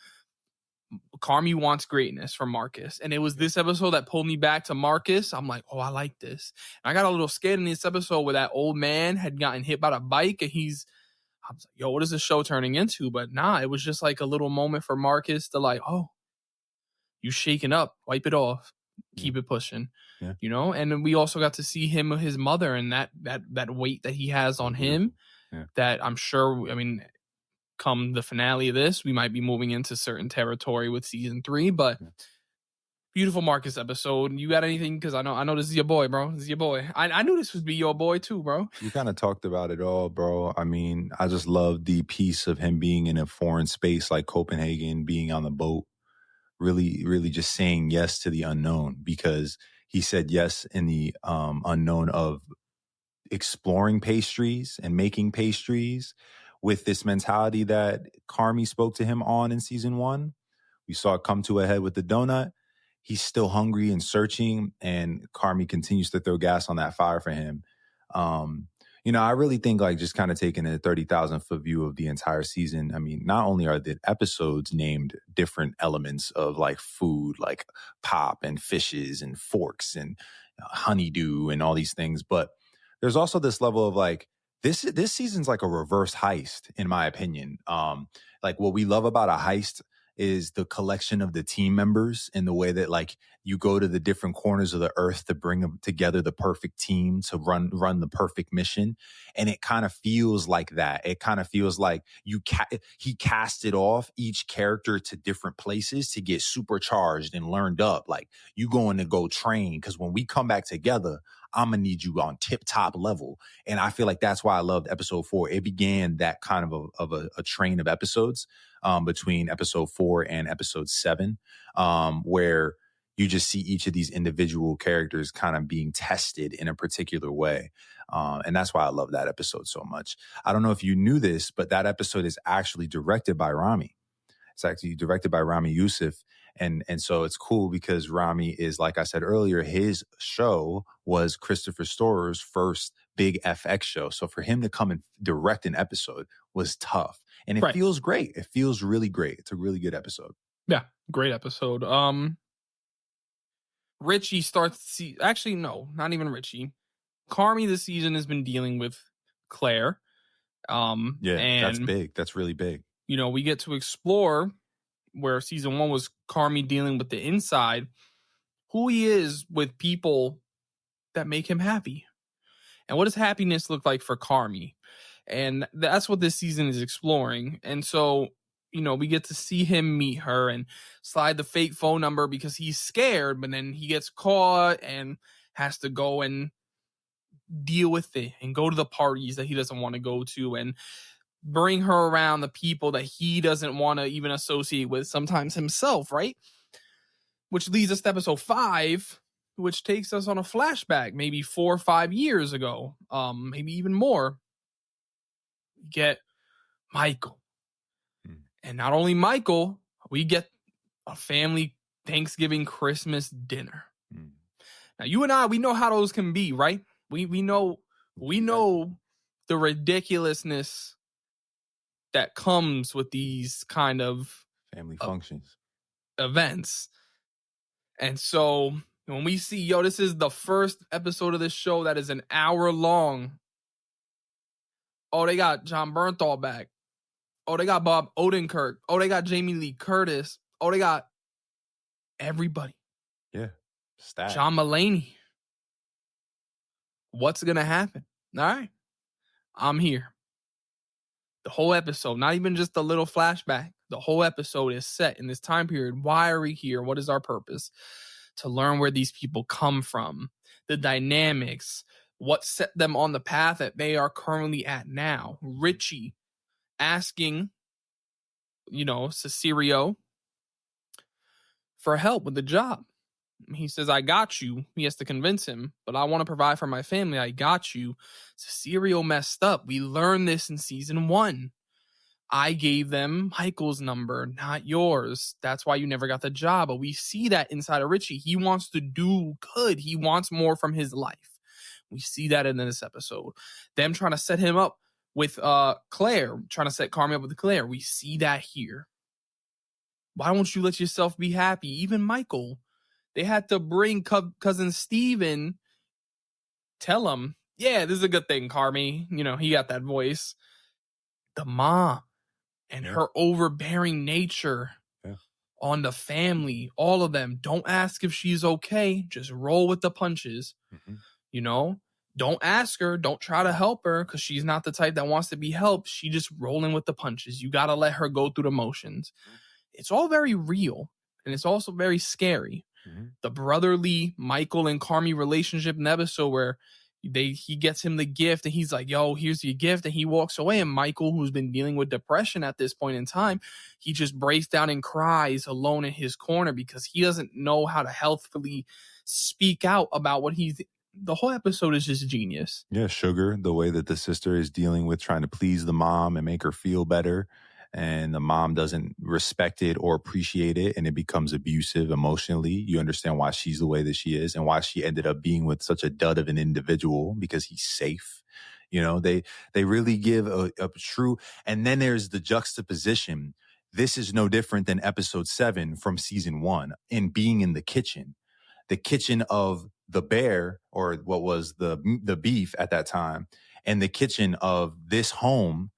Carmi wants greatness from Marcus. And it was this episode that pulled me back to Marcus. I'm like, oh, I like this. And I got a little scared in this episode where that old man had gotten hit by a bike, and I was like, yo, what is this show turning into? But nah, it was just like a little moment for Marcus to like, oh, you shaking up, wipe it off, keep it pushing, you know? And then we also got to see him with his mother and that weight that he has on him that I'm sure, I mean, come the finale of this, we might be moving into certain territory with season 3, but beautiful Marcus episode. You got anything? Because I know this is your boy, bro. This is your boy. I knew this would be your boy too, bro. You kind of talked about it all, bro. I mean, I just love the piece of him being in a foreign space like Copenhagen, being on the boat, really, really just saying yes to the unknown, because he said yes in the unknown of exploring pastries and making pastries with this mentality that Carmi spoke to him on in season 1. We saw it come to a head with the donut. He's still hungry and searching, and Carmi continues to throw gas on that fire for him. You know, I really think like just kind of taking a 30,000 foot view of the entire season. I mean, not only are the episodes named different elements of like food, like pop and fishes and forks and honeydew and all these things, but there's also this level of like, this season's like a reverse heist, in my opinion. Like what we love about a heist is the collection of the team members in the way that like you go to the different corners of the earth to bring them together, the perfect team to run the perfect mission. And it kind of feels like that. It kind of feels like he casted off each character to different places to get supercharged and learned up. Like you going to go train, because when we come back together, I'm going to need you on tip top level. And I feel like that's why I loved episode 4. It began that kind of a train of episodes between episode 4 and episode 7, where you just see each of these individual characters kind of being tested in a particular way. And that's why I love that episode so much. I don't know if you knew this, but that episode is actually directed by Rami. It's actually directed by Rami Youssef. And so it's cool because Rami is, like I said earlier, his show was Christopher Storer's first big FX show. So for him to come and direct an episode was tough. And it feels great. It feels really great. It's a really good episode. Yeah, great episode. Richie starts actually, no, not even Richie. Carmi this season has been dealing with Claire. And that's big. That's really big. You know, we get to explore where season 1 was Carmi dealing with the inside, who he is with people that make him happy. And what does happiness look like for Carmi? And that's what this season is exploring. And so, you know, we get to see him meet her and slide the fake phone number because he's scared, but then he gets caught and has to go and deal with it and go to the parties that he doesn't want to go to and bring her around the people that he doesn't want to even associate with, sometimes himself, right? Which leads us to episode 5, which takes us on a flashback, maybe 4 or 5 years ago, maybe even more. We get Michael. And not only Michael, we get a family Thanksgiving Christmas dinner. Now, you and I, we know how those can be, right? We know the ridiculousness that comes with these kind of family functions, events. And so when we see, this is the first episode of this show that is an hour long. Oh, they got John Bernthal back. Oh, they got Bob Odenkirk. Oh, they got Jamie Lee Curtis. Oh, they got everybody. Yeah. Stat. John Mulaney. What's going to happen? All right. I'm here. The whole episode, not even just a little flashback, the whole episode is set in this time period. Why are we here? What is our purpose? To learn where these people come from, the dynamics, what set them on the path that they are currently at now. Richie asking, Cesario for help with the job. He says, I got you. He has to convince him, but I want to provide for my family. I got you. Cesario messed up. We learned this in season 1. I gave them Michael's number, not yours. That's why you never got the job. But we see that inside of Richie. He wants to do good. He wants more from his life. We see that in this episode. Them trying to set him up with Claire, trying to set Carmi up with Claire. We see that here. Why won't you let yourself be happy? Even Michael. They had to bring cousin Steven, tell him, yeah, this is a good thing, Carmi. He got that voice. The mom and her overbearing nature on the family, all of them. Don't ask if she's okay. Just roll with the punches. Mm-hmm. Don't ask her. Don't try to help her because she's not the type that wants to be helped. She just rolling with the punches. You got to let her go through the motions. It's all very real, and it's also very scary. Mm-hmm. The brotherly Michael and Carmi relationship in the episode where he gets him the gift and he's like, yo, here's your gift. And he walks away. And Michael, who's been dealing with depression at this point in time, he just breaks down and cries alone in his corner because he doesn't know how to healthfully speak out about what the whole episode is just genius. Yeah, Sugar, the way that the sister is dealing with trying to please the mom and make her feel better. And the mom doesn't respect it or appreciate it, and it becomes abusive emotionally. You understand why she's the way that she is and why she ended up being with such a dud of an individual, because he's safe. They really give a true, and then there's the juxtaposition. This is no different than episode 7 from season 1 in being in the kitchen of the bear, or what was the beef at that time, and the kitchen of this home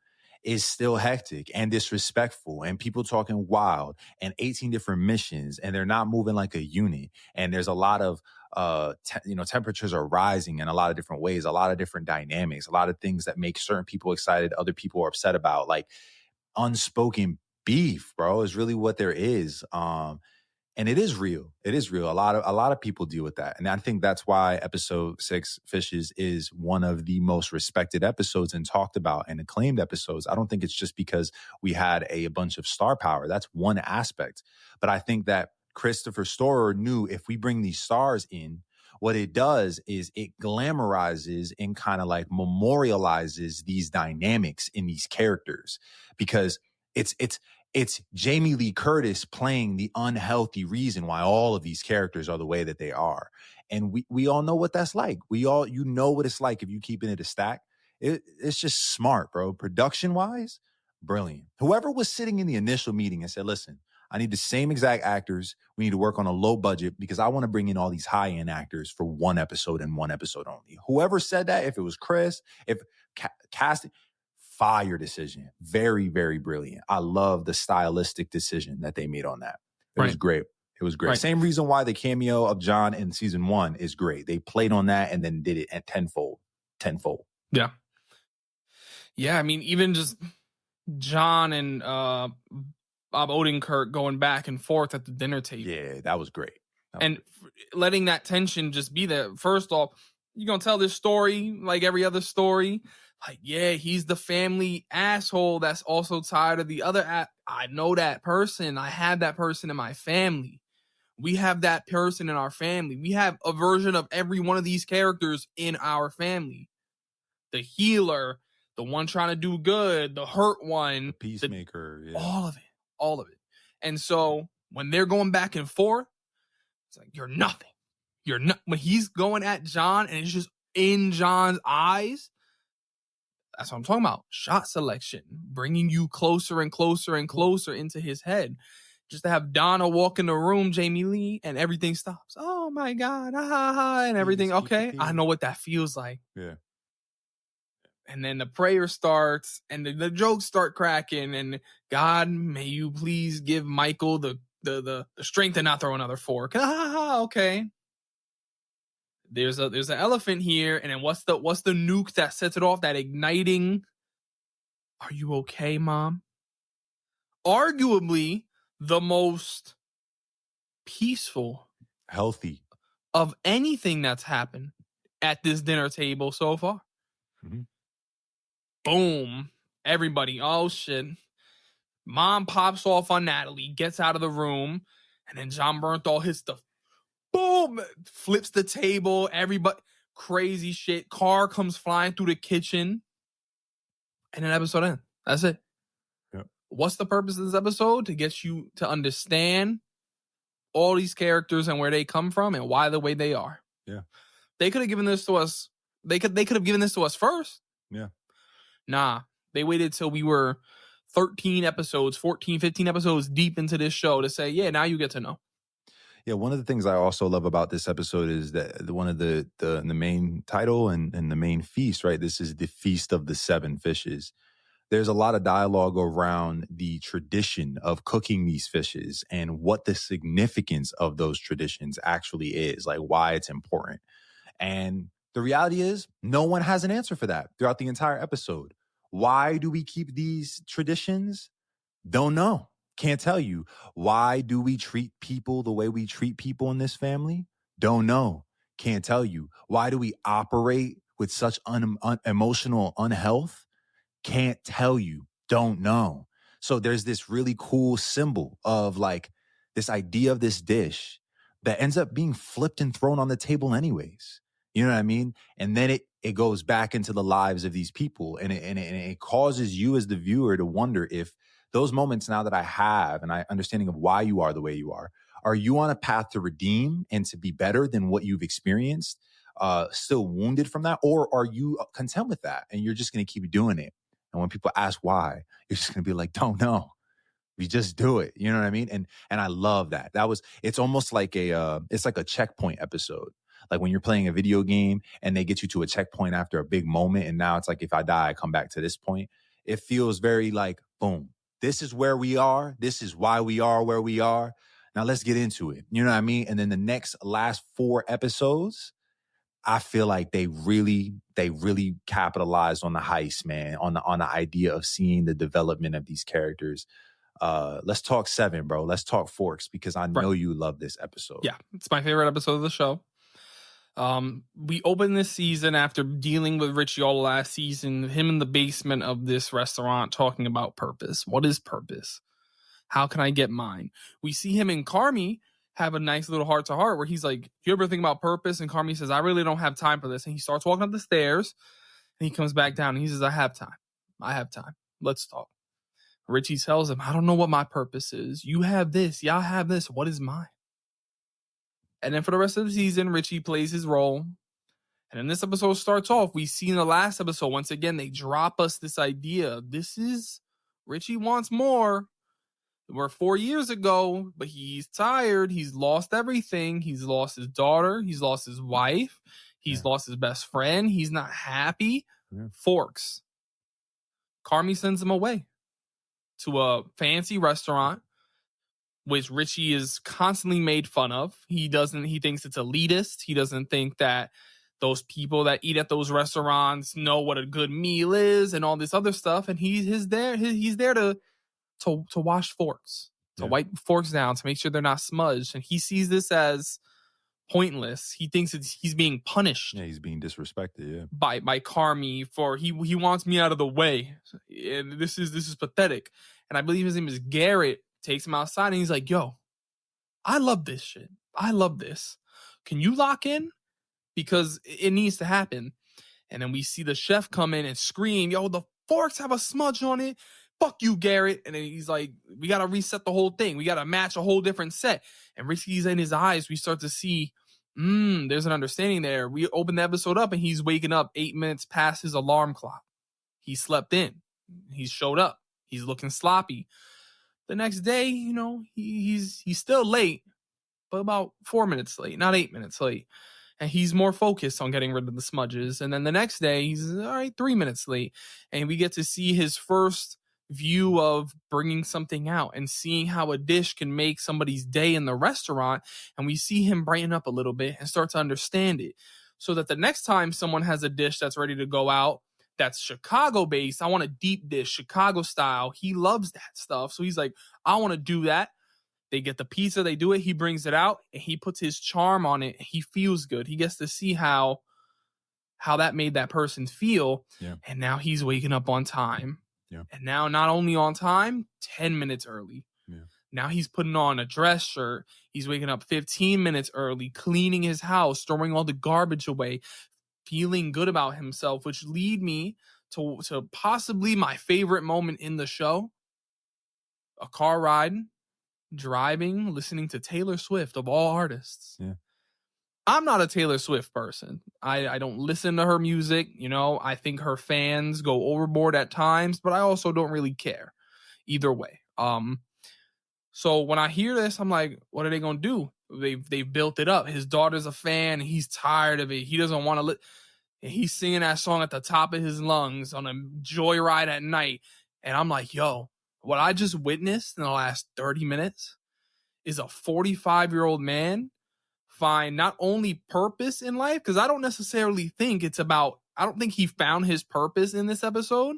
is still hectic and disrespectful, and people talking wild, and 18 different missions, and they're not moving like a unit. And there's a lot of, temperatures are rising in a lot of different ways, a lot of different dynamics, a lot of things that make certain people excited, other people are upset about, like unspoken beef, bro, is really what there is. And it is real. It is real. A lot of people deal with that. And I think that's why episode 6, Fishes, is one of the most respected episodes and talked about and acclaimed episodes. I don't think it's just because we had a bunch of star power. That's one aspect. But I think that Christopher Storer knew if we bring these stars in, what it does is it glamorizes and kind of like memorializes these dynamics in these characters, because it's Jamie Lee Curtis playing the unhealthy reason why all of these characters are the way that they are. And we all know what that's like. You know what it's like if you keeping it a stack. It's just smart, bro. Production wise, brilliant. Whoever was sitting in the initial meeting and said, listen, I need the same exact actors. We need to work on a low budget because I want to bring in all these high-end actors for one episode and one episode only. Whoever said that, if it was Chris, if casting, fire decision. Very, very brilliant. I love the stylistic decision that they made on that. It was great. It was great. Right. Same reason why the cameo of John in season 1 is great. They played on that and then did it at tenfold. Yeah. Yeah, I mean, even just John and Bob Odenkirk going back and forth at the dinner table. Yeah, that was great. Letting that tension just be there. First off, you're going to tell this story like every other story. Like, yeah, he's the family asshole that's also tired of the other. I know that person. I have that person in my family. We have that person in our family. We have a version of every one of these characters in our family. The healer, the one trying to do good, the hurt one. The peacemaker. Yeah. All of it. And so when they're going back and forth, it's like, you're nothing. You're not. When he's going at John and it's just in John's eyes, that's what I'm talking about. Shot selection, bringing you closer and closer and closer into his head. Just to have Donna walk in the room, Jamie Lee, and everything stops. Oh my God, and everything. Okay, I know what that feels like. Yeah. And then the prayer starts, and the jokes start cracking. And God, may you please give Michael the strength to not throw another fork. Okay. There's an elephant here, and then what's the nuke that sets it off? That igniting Are you okay, Mom? Arguably the most peaceful, healthy. of anything that's happened at this dinner table so far. Mm-hmm. Boom. Everybody, oh shit. Mom pops off on Natalie, gets out of the room, and then John Bernthal hits the boom, flips the table, everybody, crazy shit. Car comes flying through the kitchen, and an episode ends. That's it. Yep. What's the purpose of this episode? To get you to understand all these characters and where they come from and why the way they are. Yeah. They could have given this to us. They could have given this to us first. Yeah. Nah, they waited till we were 13 episodes, 14, 15 episodes deep into this show to say, yeah, now you get to know. Yeah, one of the things I also love about this episode is that one of the main title and the main feast, right? This is the Feast of the Seven Fishes. There's a lot of dialogue around the tradition of cooking these fishes and what the significance of those traditions actually is, like why it's important. And the reality is, no one has an answer for that throughout the entire episode. Why do we keep these traditions? Don't know. Can't tell you. Why do we treat people the way we treat people in this family? Don't know. Can't tell you. Why do we operate with such emotional unhealth? Can't tell you. Don't know. So there's this really cool symbol of like this idea of this dish that ends up being flipped and thrown on the table anyways. You know what I mean? And then it goes back into the lives of these people, and it causes you as the viewer to wonder if those moments now that I have an understanding of why you are the way you are you on a path to redeem and to be better than what you've experienced, still wounded from that? Or are you content with that and you're just going to keep doing it? And when people ask why, you're just going to be like, don't know. We just do it. You know what I mean? And I love that. It's almost like it's like a checkpoint episode. Like when you're playing a video game and they get you to a checkpoint after a big moment. And now it's like, if I die, I come back to this point. It feels very like, boom, this is where we are. This is why we are where we are. Now let's get into it. You know what I mean? And then the last 4 episodes, I feel like they really capitalized on the heist, man, on the idea of seeing the development of these characters. Let's talk 7, bro. Let's talk Forks, because I know you love this episode. Yeah, it's my favorite episode of the show. We opened this season after dealing with Richie all last season, him in the basement of this restaurant talking about purpose. What is purpose? How can I get mine? We see him and Carmi have a nice little heart to heart where he's like, do you ever think about purpose? And Carmi says, I really don't have time for this. And he starts walking up the stairs and he comes back down and he says, I have time. Let's talk. Richie tells him, I don't know what my purpose is. You have this. Y'all have this. What is mine? And then for the rest of the season, Richie plays his role. And then this episode starts off. We see in the last episode, once again, they drop us this idea. This is Richie wants more. We're 4 years ago, but he's tired. He's lost everything. He's lost his daughter. He's lost his wife. He's lost his best friend. He's not happy. Yeah. Forks. Carmi sends him away to a fancy restaurant, which Richie is constantly made fun of. He thinks it's elitist. He doesn't think that those people that eat at those restaurants know what a good meal is and all this other stuff. And he's there to wash forks, to wipe forks down, to make sure they're not smudged. And he sees this as pointless. He thinks he's being punished. Yeah, he's being disrespected. By Carmi for he wants me out of the way. And this is pathetic. And I believe his name is Garrett. Takes him outside and he's like, yo, I love this shit. I love this. Can you lock in? Because it needs to happen. And then we see the chef come in and scream, yo, the forks have a smudge on it. Fuck you, Garrett. And then he's like, we got to reset the whole thing. We got to match a whole different set. And Richie's in his eyes. We start to see, there's an understanding there. We open the episode up and he's waking up 8 minutes past his alarm clock. He slept in. He showed up. He's looking sloppy. The next day, he's still late, but about 4 minutes late, not 8 minutes late. And he's more focused on getting rid of the smudges. And then the next day, he's all right, 3 minutes late. And we get to see his first view of bringing something out and seeing how a dish can make somebody's day in the restaurant. And we see him brighten up a little bit and start to understand it, so that the next time someone has a dish that's ready to go out, that's Chicago based. I want a deep dish, Chicago style. He loves that stuff. So he's like, I want to do that. They get the pizza, they do it. He brings it out and he puts his charm on it. He feels good. He gets to see how that made that person feel. Yeah. And now he's waking up on time. Yeah. And now not only on time, 10 minutes early. Yeah. Now he's putting on a dress shirt. He's waking up 15 minutes early, cleaning his house, throwing all the garbage away, feeling good about himself, which lead me to possibly my favorite moment in the show. A car ride, driving, listening to Taylor Swift of all artists. Yeah. I'm not a Taylor Swift person. I don't listen to her music. You know, I think her fans go overboard at times, but I also don't really care either way. So when I hear this, I'm like, what are they going to do? They've built it up. His daughter's a fan. And he's tired of it. He doesn't want to and he's singing that song at the top of his lungs on a joyride at night. And I'm like, yo, what I just witnessed in the last 30 minutes is a 45-year-old man find not only purpose in life, because I don't necessarily think I don't think he found his purpose in this episode.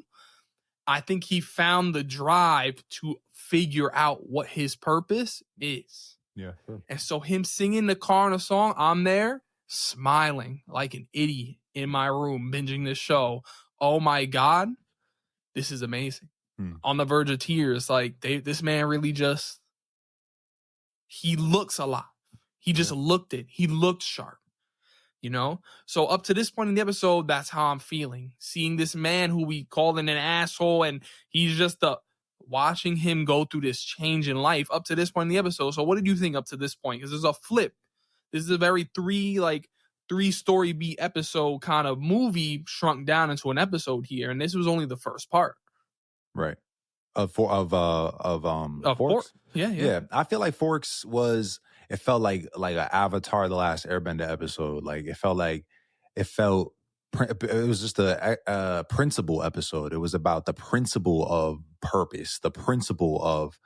I think he found the drive to figure out what his purpose is. Yeah. Sure. And so him singing the car in a song, I'm there smiling like an idiot in my room, binging this show. Oh my God, this is amazing. On the verge of tears. Like this man really he looks alive. He just looked it. He looked sharp, you know? So up to this point in the episode, that's how I'm feeling. Seeing this man who we called an asshole, and he's just watching him go through this change in life up to this point in the episode. So what did you think up to this point? Because there's a flip. This is a very three story beat episode kind of movie shrunk down into an episode here. And this was only the first part. Right. Of Forks? Yeah. I feel like Forks it felt like an Avatar: The Last Airbender episode. Like it was just a principle episode. It was about the principle of purpose, the principle of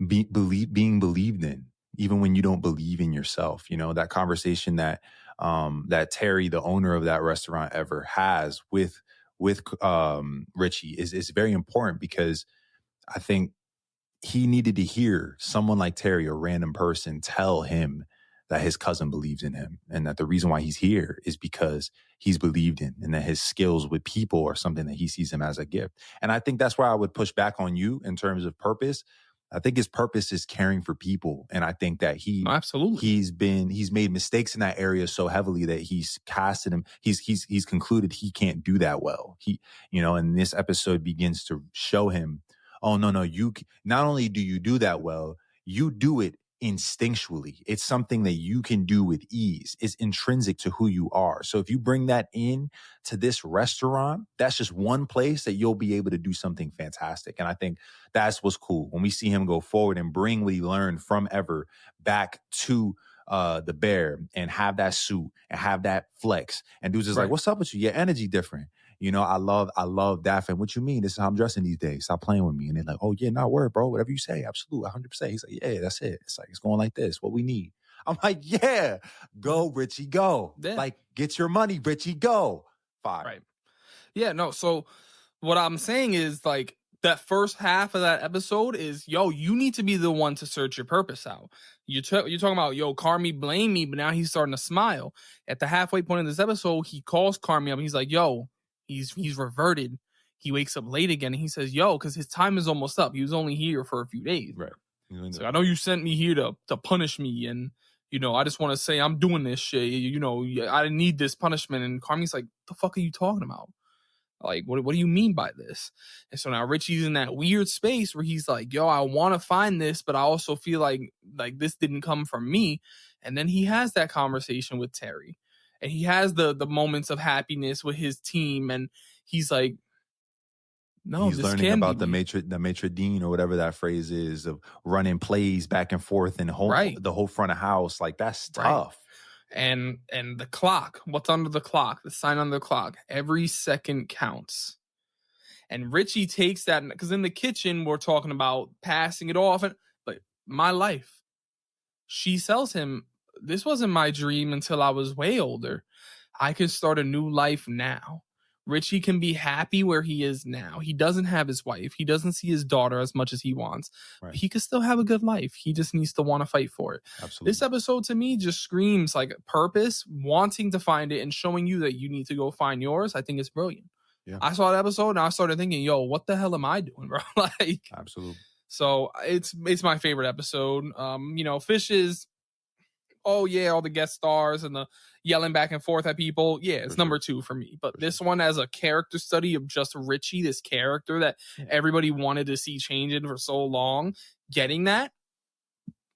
being believed in, even when you don't believe in yourself. You know, that conversation that Terry, the owner of that restaurant, ever has with Richie is very important, because I think he needed to hear someone like Terry, a random person, tell him that his cousin believes in him, and that the reason why he's here is because he's believed in, and that his skills with people are something that he sees him as a gift. And I think that's where I would push back on you in terms of purpose. I think his purpose is caring for people. And I think that absolutely he's made mistakes in that area so heavily that he's casted him. He's concluded he can't do that well. And this episode begins to show him, oh, no, you not only do you do that well, you do it instinctually. It's something that you can do with ease. It's intrinsic to who you are. So if you bring that in to this restaurant, that's just one place that you'll be able to do something fantastic. And I think that's what's cool when we see him go forward and bring what he learned from Ever back to the Bear, and have that suit and have that flex. And dudes is like, what's up with you? Your energy different. You know, I love Daphne. What you mean? This is how I'm dressing these days. Stop playing with me. And they're like, oh yeah, not word, bro. Whatever you say, absolutely, 100%. He's like, yeah, that's it. It's like, it's going like this. What we need. I'm like, yeah, go Richie, go. Yeah. Like, get your money, Richie, go. Fire. Right. Yeah. No. So what I'm saying is, like, that first half of that episode is, yo, you need to be the one to search your purpose out. You're talking about, yo, Carmi blame me, but now he's starting to smile. At the halfway point of this episode, he calls Carmi up and he's like, yo, he's reverted. He wakes up late again and he says, yo, because his time is almost up. He was only here for a few days. Right. So I know you sent me here to punish me, and, you know, I just want to say I'm doing this shit. You know, I need this punishment. And Carmi's like, the fuck are you talking about? Like, what do you mean by this? And so now Richie's in that weird space where he's like, yo, I want to find this, but I also feel like this didn't come from me. And then he has that conversation with Terry, and he has the moments of happiness with his team. And he's like, no, he's learning about the maitre d' or whatever that phrase is, of running plays back and forth and the whole front of house. Like, that's tough. And the clock, what's under the clock, the sign on the clock, every second counts. And Richie takes that, because in the kitchen, we're talking about passing it off. But my life, she sells him, this wasn't my dream until I was way older. I can start a new life now. Richie can be happy where he is now. He doesn't have his wife. He doesn't see his daughter as much as he wants. Right. He can still have a good life. He just needs to want to fight for it. Absolutely. This episode to me just screams like purpose, wanting to find it and showing you that you need to go find yours. I think it's brilliant. Yeah. I saw that episode and I started thinking, yo, what the hell am I doing, bro? Like, absolutely. So it's my favorite episode. Fish is, oh yeah, all the guest stars and the yelling back and forth at people. Yeah, it's number 2 for me. But this one as a character study of just Richie, this character that everybody wanted to see changing for so long, getting that,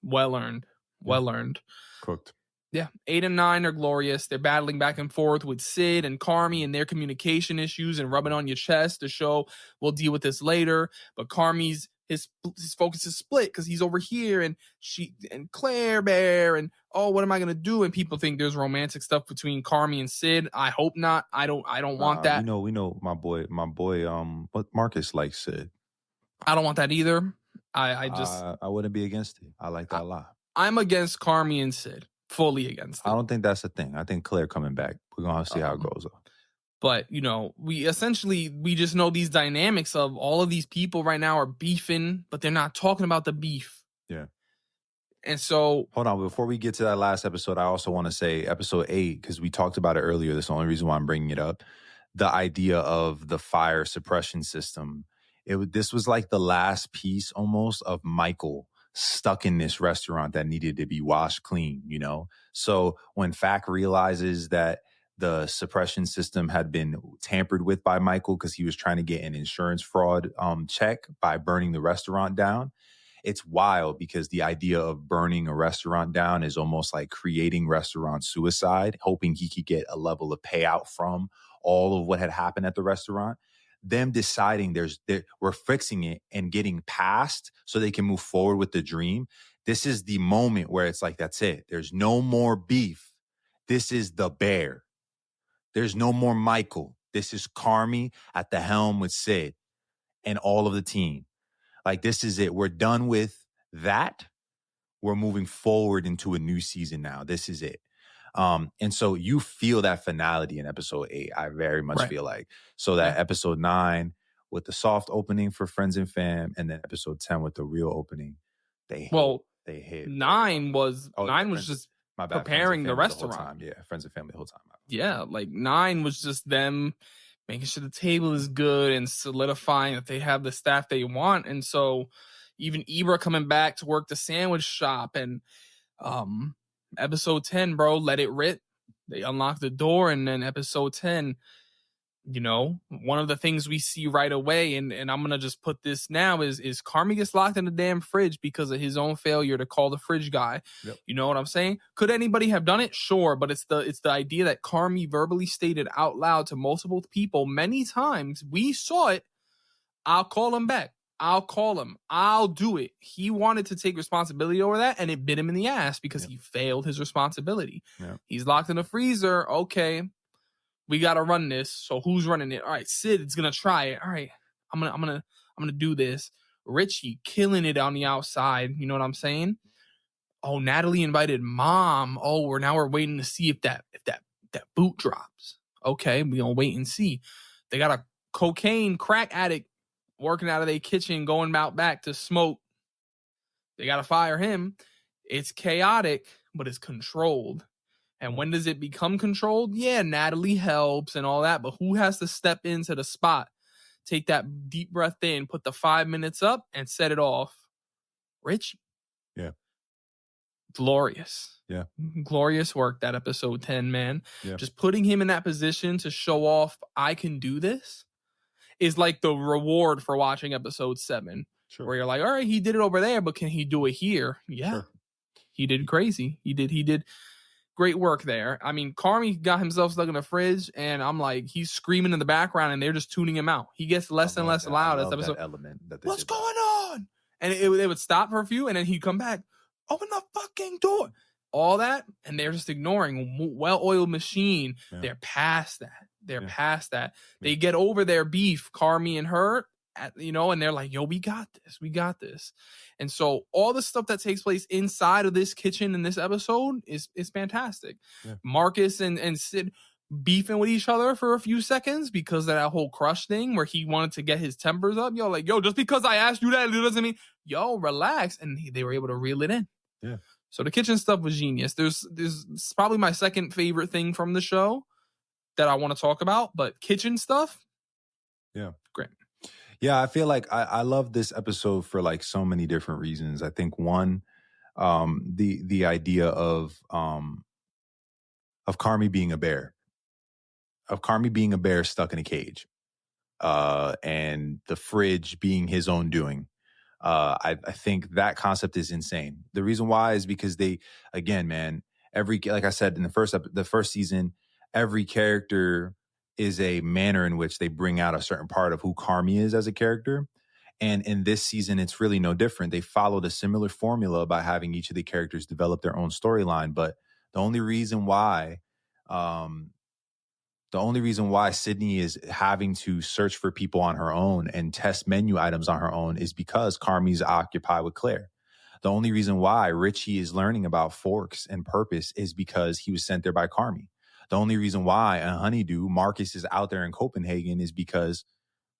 well earned. Cooked. Yeah, 8 and 9 are glorious. They're battling back and forth with Sid and Carmi and their communication issues and rubbing on your chest to show we'll deal with this later. But Carmi's his focus is split because he's over here and she and Claire Bear and what am I gonna do? And people think there's romantic stuff between Carmi and Sid. I hope not. I don't want that. We know my boy. But Marcus likes Sid. I don't want that either. I wouldn't be against it. I like that a lot. I'm against Carmi and Sid. Fully against it. I don't think that's the thing. I think Claire coming back. We're gonna see how it goes. But we just know these dynamics of all of these people right now are beefing, but they're not talking about the beef. Yeah. And so, hold on. Before we get to that last episode, I also want to say episode 8 because we talked about it earlier. That's the only reason why I'm bringing it up. The idea of the fire suppression system. This was like the last piece almost of Michael stuck in this restaurant that needed to be washed clean, So when Fack realizes that the suppression system had been tampered with by Michael because he was trying to get an insurance fraud check by burning the restaurant down, it's wild because the idea of burning a restaurant down is almost like creating restaurant suicide, hoping he could get a level of payout from all of what had happened at the restaurant. Them deciding we're fixing it and getting past so they can move forward with the dream. This is the moment where it's like, that's it. There's no more beef. This is the bear. There's no more Michael. This is Carmi at the helm with Sid and all of the team. Like, this is it. We're done with that. We're moving forward into a new season now. This is it. And so you feel that finality in episode 8. I very much feel like. So that episode 9 with the soft opening for Friends and Fam, and then episode 10 with the real opening. They hit. 9 was just preparing the restaurant. Friends and Family the whole time. Yeah, like 9 was just them making sure the table is good and solidifying that they have the staff they want. And so even Ibra coming back to work the sandwich shop and episode 10, bro, let it rip. They unlock the door, and then episode 10, one of the things we see right away, and I'm gonna just put this now, is Carmi gets locked in the damn fridge because of his own failure to call the fridge guy. Yep. You know what I'm saying? Could anybody have done it? Sure, but it's the idea that Carmi verbally stated out loud to multiple people many times. We saw it. I'll call him back. I'll call him. I'll do it. He wanted to take responsibility over that, and it bit him in the ass because he failed his responsibility. Yep. He's locked in the freezer. Okay, we got to run this. So who's running it? All right, Sid is gonna try it. All right, I'm gonna do this. Richie killing it on the outside. You know what I'm saying? Oh, Natalie invited Mom. Oh, we're waiting to see if that boot drops. Okay, we gonna wait and see. They got a cocaine crack addict working out of their kitchen, going out back to smoke. They got to fire him. It's chaotic, but it's controlled. And when does it become controlled? Yeah, Natalie helps and all that, but who has to step into the spot? Take that deep breath in, put the 5 minutes up, and set it off. Richie. Yeah. Glorious. Yeah. Glorious work, that episode 10, man. Yeah. Just putting him in that position to show off, I can do this, is like the reward for watching episode 7. Sure. Where you're like, all right, he did it over there, but can he do it here? Yeah. Sure. He did crazy. He did great work there. I mean, Carmi got himself stuck in the fridge, and I'm like, he's screaming in the background, and they're just tuning him out. He gets less and less loud as episode. What's going on? And it would stop for a few, and then he'd come back. Open the fucking door. All that, and they're just ignoring well-oiled machine. Yeah. They're past that. Past that. They get over their beef, Carmi and her, and they're like, yo, we got this. And so all the stuff that takes place inside of this kitchen in this episode is fantastic. Yeah. Marcus and Sid, beefing with each other for a few seconds because of that whole crush thing where he wanted to get his tempers up. Like, yo, just because I asked you that, it doesn't mean, yo, relax. And they were able to reel it in. Yeah. So the kitchen stuff was genius. There's probably my second favorite thing from the show that I want to talk about, but kitchen stuff. Yeah. Great. Yeah. I feel like I love this episode for like so many different reasons. I think one, the idea of Carmi being a bear, stuck in a cage, and the fridge being his own doing. I think that concept is insane. The reason why is because they, again, man, like I said in the first season, every character is a manner in which they bring out a certain part of who Carmi is as a character. And in this season, it's really no different. They followed a similar formula by having each of the characters develop their own storyline. But the only reason why Sydney is having to search for people on her own and test menu items on her own is because Carmi's occupied with Claire. The only reason why Richie is learning about forks and purpose is because he was sent there by Carmi. The only reason why a Honeydew, Marcus, is out there in Copenhagen is because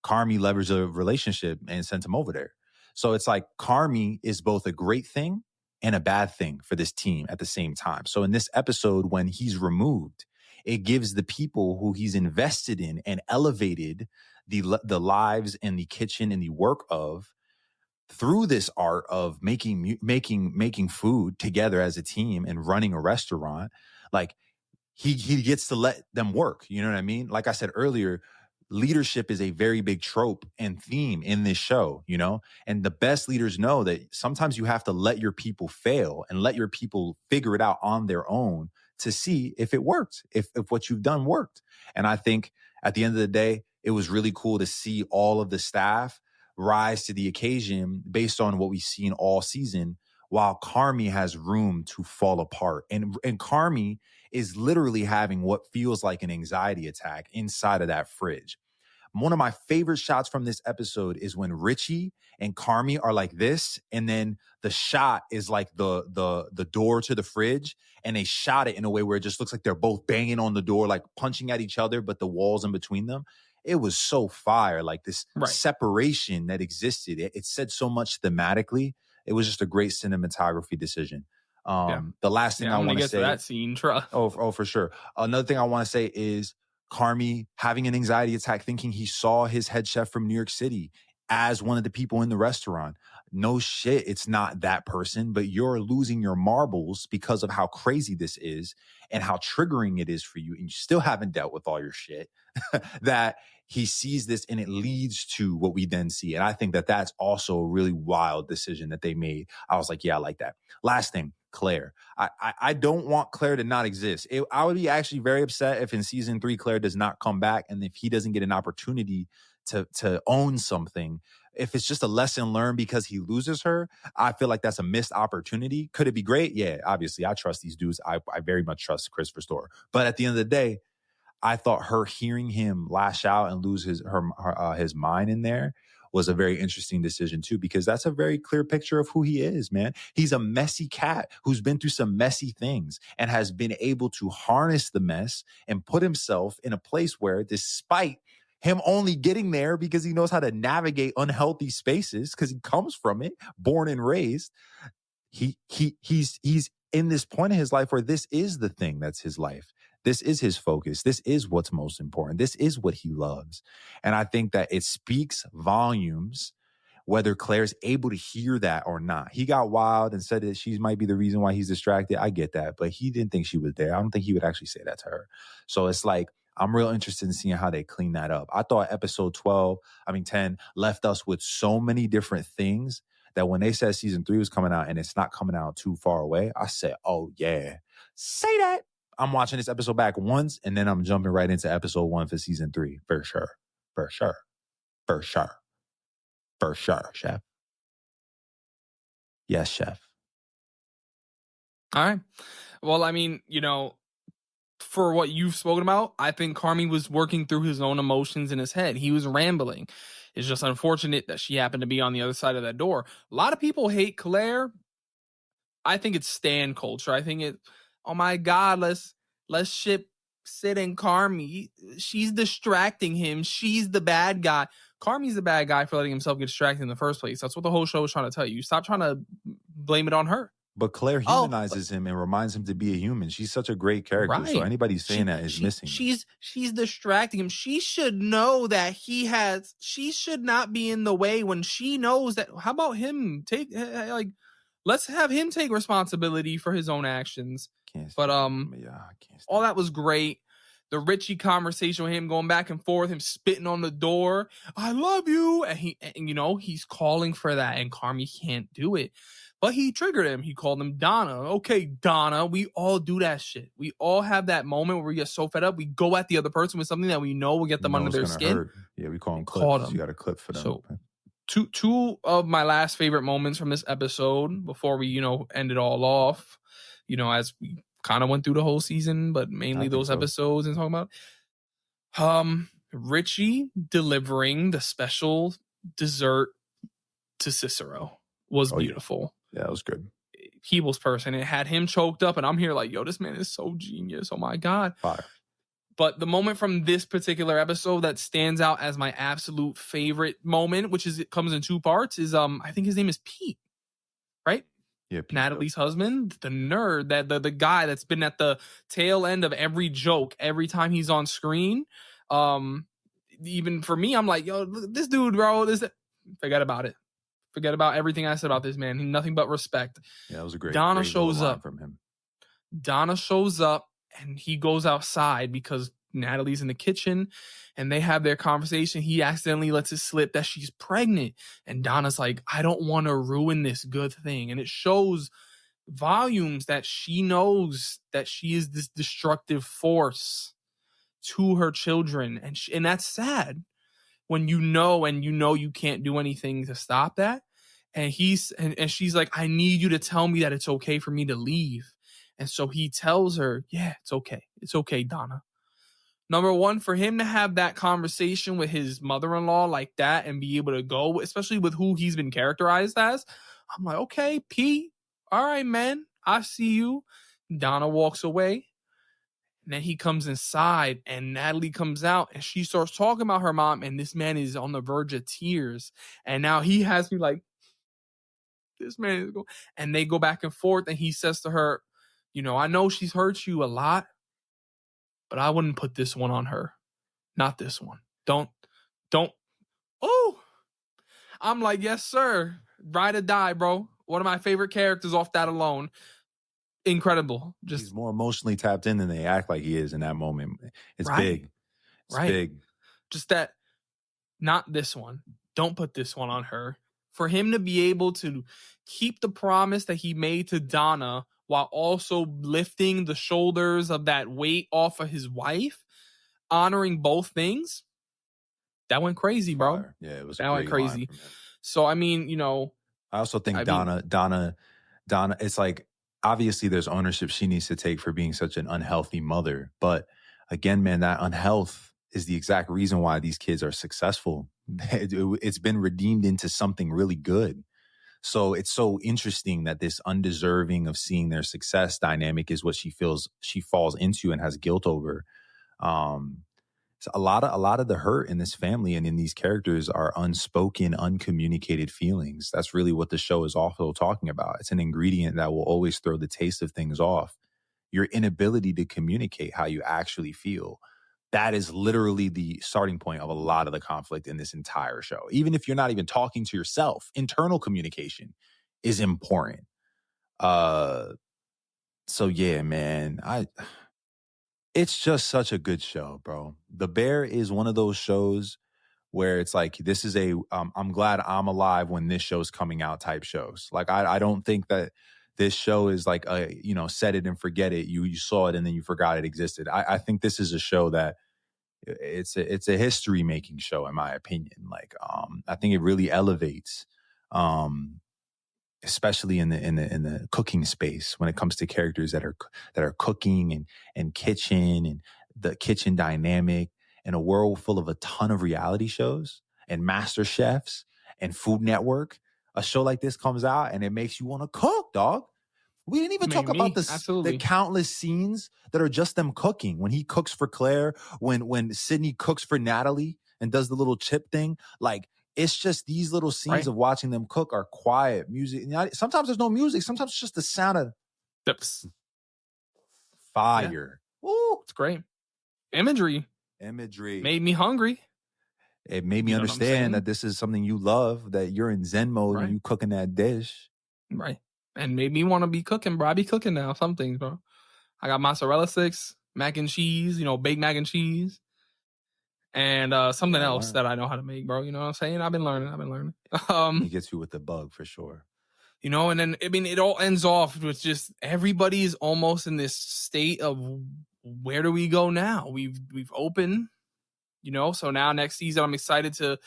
Carmi leveraged a relationship and sent him over there. So it's like Carmi is both a great thing and a bad thing for this team at the same time. So in this episode, when he's removed, it gives the people who he's invested in and elevated the lives and the kitchen and the work of through this art of making food together as a team and running a restaurant. Like he gets to let them work. You know what I mean? Like I said earlier, leadership is a very big trope and theme in this show, you know, and the best leaders know that sometimes you have to let your people fail and let your people figure it out on their own to see if it worked, if what you've done worked. And I think at the end of the day, it was really cool to see all of the staff rise to the occasion based on what we've seen all season, while Carmi has room to fall apart. And Carmi is literally having what feels like an anxiety attack inside of that fridge. One of my favorite shots from this episode is when Richie and Carmi are like this, and then the shot is like the door to the fridge, and they shot it in a way where it just looks like they're both banging on the door, like punching at each other, but the walls in between them. It was so fire, like this separation that existed. It said so much thematically. It was just a great cinematography decision. The last thing I want to say, to that scene, trust. Oh, for sure. Another thing I want to say is Carmi having an anxiety attack, thinking he saw his head chef from New York City as one of the people in the restaurant. No shit, it's not that person, but you're losing your marbles because of how crazy this is and how triggering it is for you. And you still haven't dealt with all your shit that he sees this, and it leads to what we then see. And I think that that's also a really wild decision that they made. I was like, yeah, I like that. Last thing, Claire. I don't want Claire to not exist. I would be actually very upset if in season 3 Claire does not come back, and if he doesn't get an opportunity to own something. If it's just a lesson learned because he loses her, I feel like that's a missed opportunity. Could it be great? Yeah, obviously. I trust these dudes. I very much trust Christopher Storer. But at the end of the day, I thought her hearing him lash out and lose his mind in there was a very interesting decision too, because that's a very clear picture of who he is, man. He's a messy cat who's been through some messy things and has been able to harness the mess and put himself in a place where, despite him only getting there because he knows how to navigate unhealthy spaces because he comes from it, born and raised, he's in this point in his life where this is the thing that's his life. This is his focus. This is what's most important. This is what he loves. And I think that it speaks volumes whether Claire's able to hear that or not. He got wild and said that she might be the reason why he's distracted. I get that, but he didn't think she was there. I don't think he would actually say that to her. So it's like, I'm real interested in seeing how they clean that up. I thought episode 10 left us with so many different things that when they said season 3 was coming out and it's not coming out too far away, I said, oh yeah, say that. I'm watching this episode back once, and then I'm jumping right into episode 1 for season 3. For sure. For sure. For sure. For sure, chef. Yes, chef. All right. Well, I mean, for what you've spoken about, I think Carmi was working through his own emotions in his head. He was rambling. It's just unfortunate that she happened to be on the other side of that door. A lot of people hate Claire. I think it's stan culture. I think oh my God, let's ship Sid and Carmi, she's distracting him. She's the bad guy. Carmi's the bad guy for letting himself get distracted in the first place. That's what the whole show is trying to tell you. Stop trying to blame it on her. But Claire humanizes him and reminds him to be a human. She's such a great character. Right. So anybody saying that is missing. She's distracting him. She should know that she should not be in the way when she knows that. How about him let's have him take responsibility for his own actions. But all that was great. The Richie conversation with him going back and forth, him spitting on the door. I love you. And he's calling for that, and Carmi can't do it. But he triggered him. He called him Donna. Okay, Donna. We all do that shit. We all have that moment where we get so fed up, we go at the other person with something that we know will get them under their skin. Hurt. Yeah, we call them clips. You got a clip for them. So, two of my last favorite moments from this episode before we, end it all off, as we kind of went through the whole season, but mainly those episodes and talking about Richie delivering the special dessert to Cicero was beautiful. Yeah, that was good. People's person. It had him choked up, and I'm here like, yo, this man is so genius. Oh my God. Fire. But the moment from this particular episode that stands out as my absolute favorite moment, it comes in two parts, is I think his name is Pete, right? Yeah, Pete. Natalie's husband, the nerd, that the guy that's been at the tail end of every joke every time he's on screen. Even for me, I'm like, yo, this dude, bro, forget about it. Forget about everything I said about this man. He's nothing but respect. Yeah, that was a great. Donna shows up from him. Donna shows up, and he goes outside because Natalie's in the kitchen, and they have their conversation. He accidentally lets it slip that she's pregnant, and Donna's like, I don't want to ruin this good thing. And it shows volumes that she knows that she is this destructive force to her children, and that's sad when you know you can't do anything to stop that. And she's like, I need you to tell me that it's okay for me to leave. And so he tells her, yeah, it's okay. It's okay, Donna. Number one, for him to have that conversation with his mother-in-law like that and be able to go, especially with who he's been characterized as, I'm like, okay, Pete, all right, man, I see you. Donna walks away. And then he comes inside, and Natalie comes out, and she starts talking about her mom, and this man is on the verge of tears. And now he has me like, this man is going. And they go back and forth, and he says to her, I know she's hurt you a lot, but I wouldn't put this one on her. Not this one. Don't. Oh, I'm like, yes, sir. Ride or die, bro. One of my favorite characters off that alone. Incredible. He's more emotionally tapped in than they act like he is in that moment. It's big. It's big. Just that, not this one. Don't put this one on her. For him to be able to keep the promise that he made to Donna while also lifting the shoulders of that weight off of his wife, honoring both things, that went crazy, bro. Fire. Yeah, it was that went crazy. So, I mean, I also think Donna, it's like, obviously there's ownership she needs to take for being such an unhealthy mother. But again, man, that unhealth is the exact reason why these kids are successful. It's been redeemed into something really good. So it's so interesting that this undeserving of seeing their success dynamic is what she feels she falls into and has guilt over. So a lot of the hurt in this family and in these characters are unspoken, uncommunicated feelings. That's really what the show is also talking about. It's an ingredient that will always throw the taste of things off. Your inability to communicate how you actually feel. That is literally the starting point of a lot of the conflict in this entire show. Even if you're not even talking to yourself, internal communication is important. So yeah, man, it's just such a good show, bro. The Bear is one of those shows where it's like, this is I'm glad I'm alive when this show's coming out type shows. Like, I don't think that this show is like set it and forget it. You saw it and then you forgot it existed. I think this is a show that it's a history making show, in my opinion. Like, I think it really elevates, especially in the cooking space when it comes to characters that are cooking and kitchen and the kitchen dynamic in a world full of a ton of reality shows and Master Chefs and Food Network. A show like this comes out and it makes you want to cook, dog. We didn't even talk about the countless scenes that are just them cooking. When he cooks for Claire, when Sydney cooks for Natalie and does the little chip thing. Like, it's just these little scenes of watching them cook are quiet music. Sometimes there's no music. Sometimes it's just the sound of fire. Yeah. Ooh, it's great. Imagery made me hungry. It made me understand that this is something you love, that you're in Zen mode when you cooking that dish. Right. And made me want to be cooking, bro. I be cooking now, some things, bro. I got mozzarella sticks, mac and cheese, baked mac and cheese. And something else that I know how to make, bro. You know what I'm saying? I've been learning. He gets you with the bug for sure. And then, I mean, it all ends off with just everybody is almost in this state of where do we go now? We've opened, so now next season I'm excited to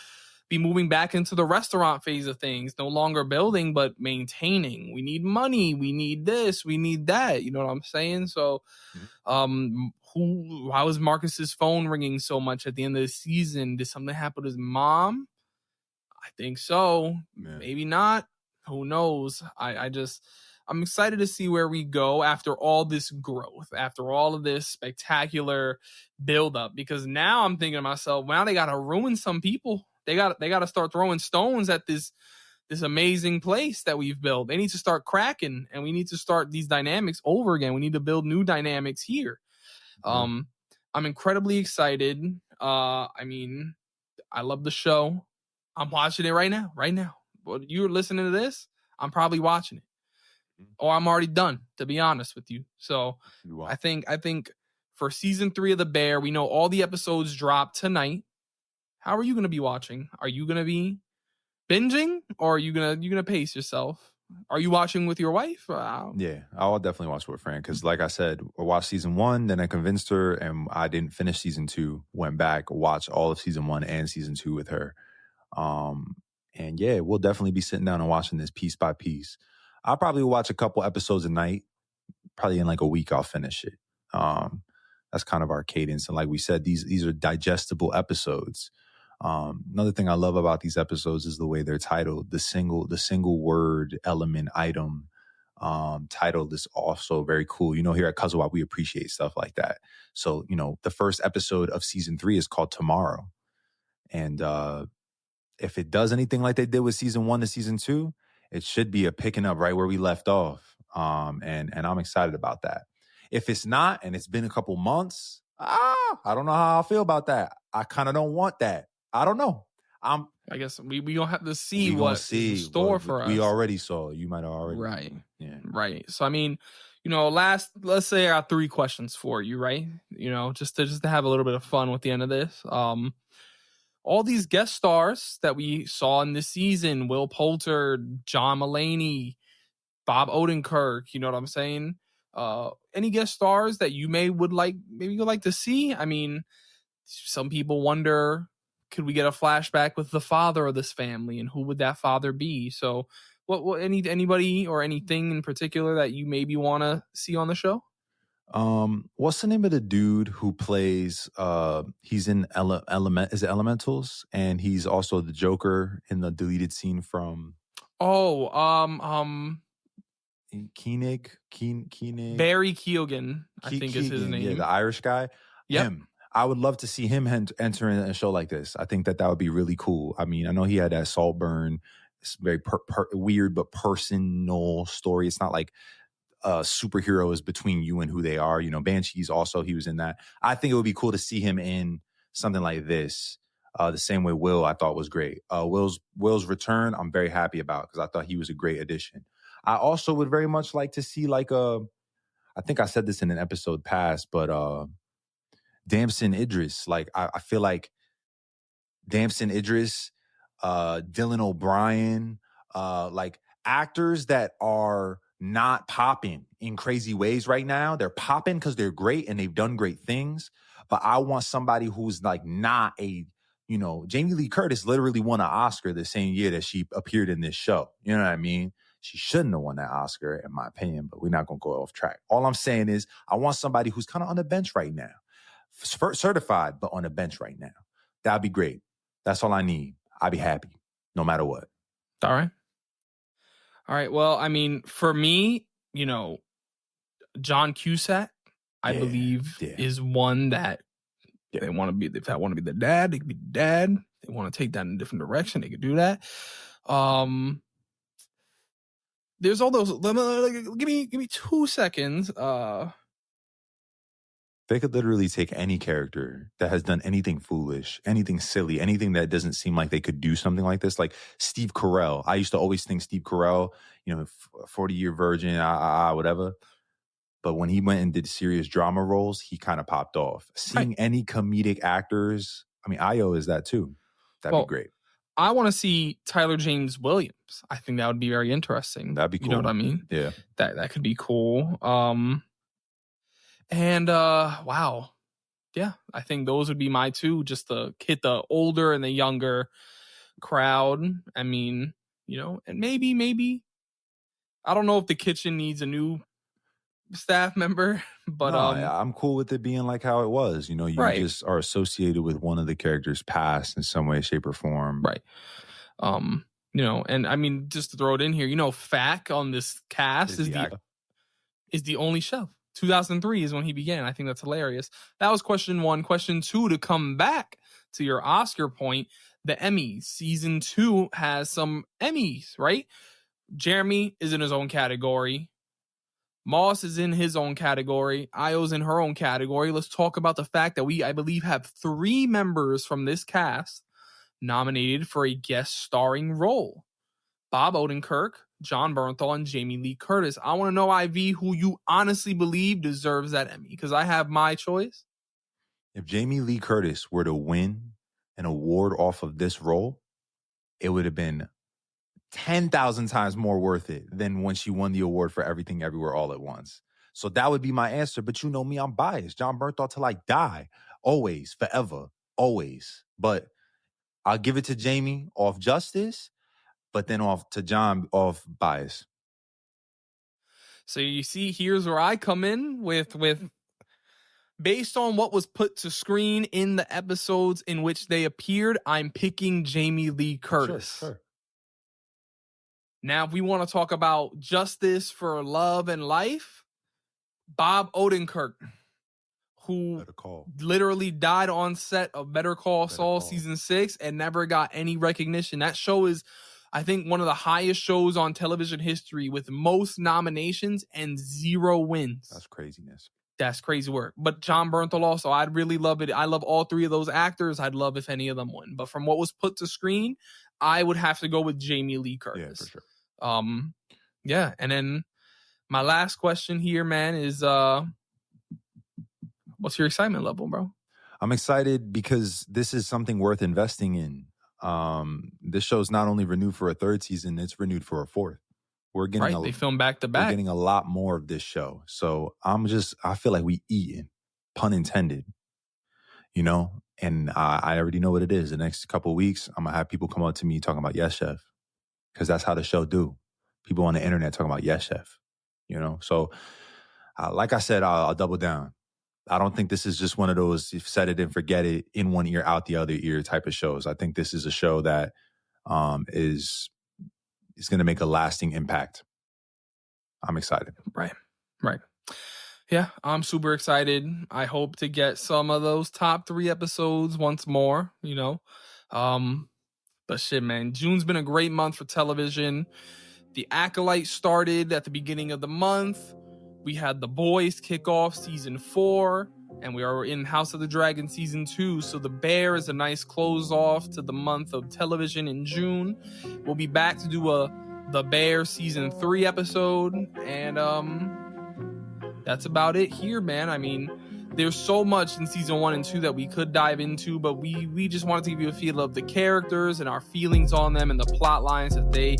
be moving back into the restaurant phase of things. No longer building, but maintaining. We need money. We need this. We need that. You know what I'm saying? So, how is Marcus's phone ringing so much at the end of the season? Did something happen to his mom? I think so. Yeah. Maybe not. Who knows? I'm excited to see where we go after all this growth, after all of this spectacular buildup. Because now I'm thinking to myself, wow, they got to ruin some people. They got to start throwing stones at this amazing place that we've built. They need to start cracking, and we need to start these dynamics over again. We need to build new dynamics here. I'm incredibly excited. I mean, I love the show. I'm watching it right now. Well, you're listening to this, I'm probably watching it. Or I'm already done, to be honest with you. So I think for season 3 of The Bear, we know all the episodes drop tonight. How are you going to be watching? Are you going to be binging, or are you gonna pace yourself? Are you watching with your wife? Yeah, I'll definitely watch with a friend because, like I said, I watched season 1, then I convinced her, and I didn't finish season 2. Went back, watched all of season 1 and season 2 with her. And yeah, we'll definitely be sitting down and watching this piece by piece. I'll probably watch a couple episodes a night. Probably in like a week, I'll finish it. That's kind of our cadence. And like we said, these are digestible episodes. Another thing I love about these episodes is the way they're titled. The single word element item title is also very cool. Here at Cuzzo-Op, we appreciate stuff like that. So, the first episode of season 3 is called Tomorrow. And if it does anything like they did with season 1 to season 2, it should be a picking up right where we left off. And I'm excited about that. If it's not, and it's been a couple months, I don't know how I feel about that. I kind of don't want that. I don't know. I guess we don't have to see what's in store for us. We already saw. You might have already. Right. Yeah. Right. So, I mean, let's say I got 3 questions for you, right? Just to have a little bit of fun with the end of this. All these guest stars that we saw in this season, Will Poulter, John Mulaney, Bob Odenkirk, you know what I'm saying? Any guest stars that you would like to see? I mean, some people wonder, could we get a flashback with the father of this family, and who would that father be? So anybody or anything in particular that you maybe want to see on the show? What's the name of the dude who plays he's in Elementals, and he's also the Joker in the deleted scene from Koenig. Barry Keoghan, I think is his name. Yeah, the Irish guy. Yep. Him. I would love to see him enter in a show like this. I think that would be really cool. I mean, I know he had that Saltburn. It's very weird but personal story. It's not like superhero is between you and who they are. Banshees also, he was in that. I think it would be cool to see him in something like this. The same way Will, I thought was great. Will's return, I'm very happy about because I thought he was a great addition. I also would very much like to see I think I said this in an episode past, but Damson Idris. I feel like Damson Idris, Dylan O'Brien, actors that are not popping in crazy ways right now. They're popping because they're great and they've done great things. But I want somebody who's not a, Jamie Lee Curtis literally won an Oscar the same year that she appeared in this show. You know what I mean? She shouldn't have won that Oscar, in my opinion, but we're not going to go off track. All I'm saying is I want somebody who's kind of on the bench right now. Certified, but on the bench right now. That'd be great. That's all I need. I'd be happy no matter what. All right. Well, I mean, for me, you know, John Cusack, I believe, is one that they want to be. If they want to be the dad, they could be the dad. They want to take that in a different direction, they could do that. There's all those. Give me 2 seconds. They could literally take any character that has done anything foolish, anything silly, anything that doesn't seem like they could do something like this. Like Steve Carell. I used to always think Steve Carell, 40-year virgin, whatever. But when he went and did serious drama roles, he kind of popped off. Seeing any comedic actors, I mean, Io is that too. That'd be great. I want to see Tyler James Williams. I think that would be very interesting. That'd be cool. You know what I mean? Yeah. That could be cool. Wow. Yeah, I think those would be my two, just to hit the older and the younger crowd. I mean, and maybe, I don't know if the kitchen needs a new staff member, but I'm cool with it being like how it was. You just are associated with one of the characters' past in some way, shape, or form. Right. And I mean, just to throw it in here, Fak on this cast is the only chef. 2003 is when he began. I think that's hilarious. That was question 1. Question 2, to come back to your Oscar point, the Emmys. Season 2 has some Emmys, right? Jeremy is in his own category. Moss is in his own category. Io's in her own category. Let's talk about the fact that I believe, have 3 members from this cast nominated for a guest starring role. Bob Odenkirk, John Bernthal, and Jamie Lee Curtis. I want to know, IV, who you honestly believe deserves that Emmy, because I have my choice. If Jamie Lee Curtis were to win an award off of this role, it would have been 10,000 times more worth it than when she won the award for Everything Everywhere All at Once. So that would be my answer. But you know me, I'm biased. John Bernthal till I die. Always, forever, always. But I'll give it to Jamie off justice, but then off to John off bias. So you see, here's where I come in with based on what was put to screen in the episodes in which they appeared, I'm picking Jamie Lee Curtis. Sure. Now, if we want to talk about justice for love and life, Bob Odenkirk, who literally died on set of Better Call Saul season 6 and never got any recognition. That show is, I think, one of the highest shows on television history with most nominations and 0 wins. That's craziness. That's crazy work. But John Bernthal also, I'd really love it. I love all 3 of those actors. I'd love if any of them won. But from what was put to screen, I would have to go with Jamie Lee Curtis. Yeah, for sure. Yeah. And then my last question here, man, is what's your excitement level, bro? I'm excited because this is something worth investing in. This show's not only renewed for a 3rd season, it's renewed for a 4th. We're getting they film back to back. We're getting a lot more of this show. So I feel like we eating, pun intended, and I already know what it is. The next couple of weeks, I'm going to have people come up to me talking about Yes Chef, because that's how the show do. People on the internet talking about Yes Chef, So like I said, I'll double down. I don't think this is just one of those set it and forget it, in one ear, out the other ear type of shows. I think this is a show that is going to make a lasting impact. I'm excited. Right. Yeah, I'm super excited. I hope to get some of those top 3 episodes once more, But shit, man, June's been a great month for television. The Acolyte started at the beginning of the month. We had The Boys kick off season 4, and we are in House of the Dragon season 2. So The Bear is a nice close off to the month of television in June. We'll be back to do The Bear season 3 episode, and that's about it here, man. I mean, there's so much in season 1 and 2 that we could dive into, but we just wanted to give you a feel of the characters and our feelings on them and the plot lines that they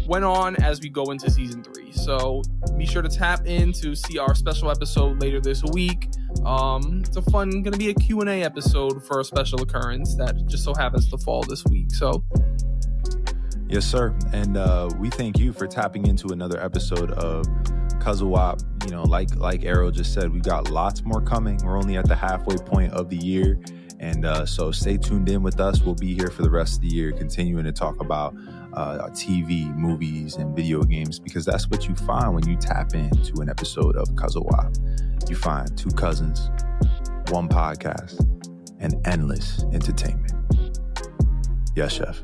went on as we go into season 3. So be sure to tap in to see our special episode later this week. It's gonna be a Q&A episode for a special occurrence that just so happens to fall this week. So yes, sir. And we thank you for tapping into another episode of Cuzzo-Op. Like Arrow just said, we've got lots more coming. We're only at the halfway point of the year, And so stay tuned in with us. We'll be here for the rest of the year, continuing to talk about TV, movies, and video games, because that's what you find when you tap into an episode of Cuzzo-Op. You find two cousins, one podcast, and endless entertainment. Yes, Chef.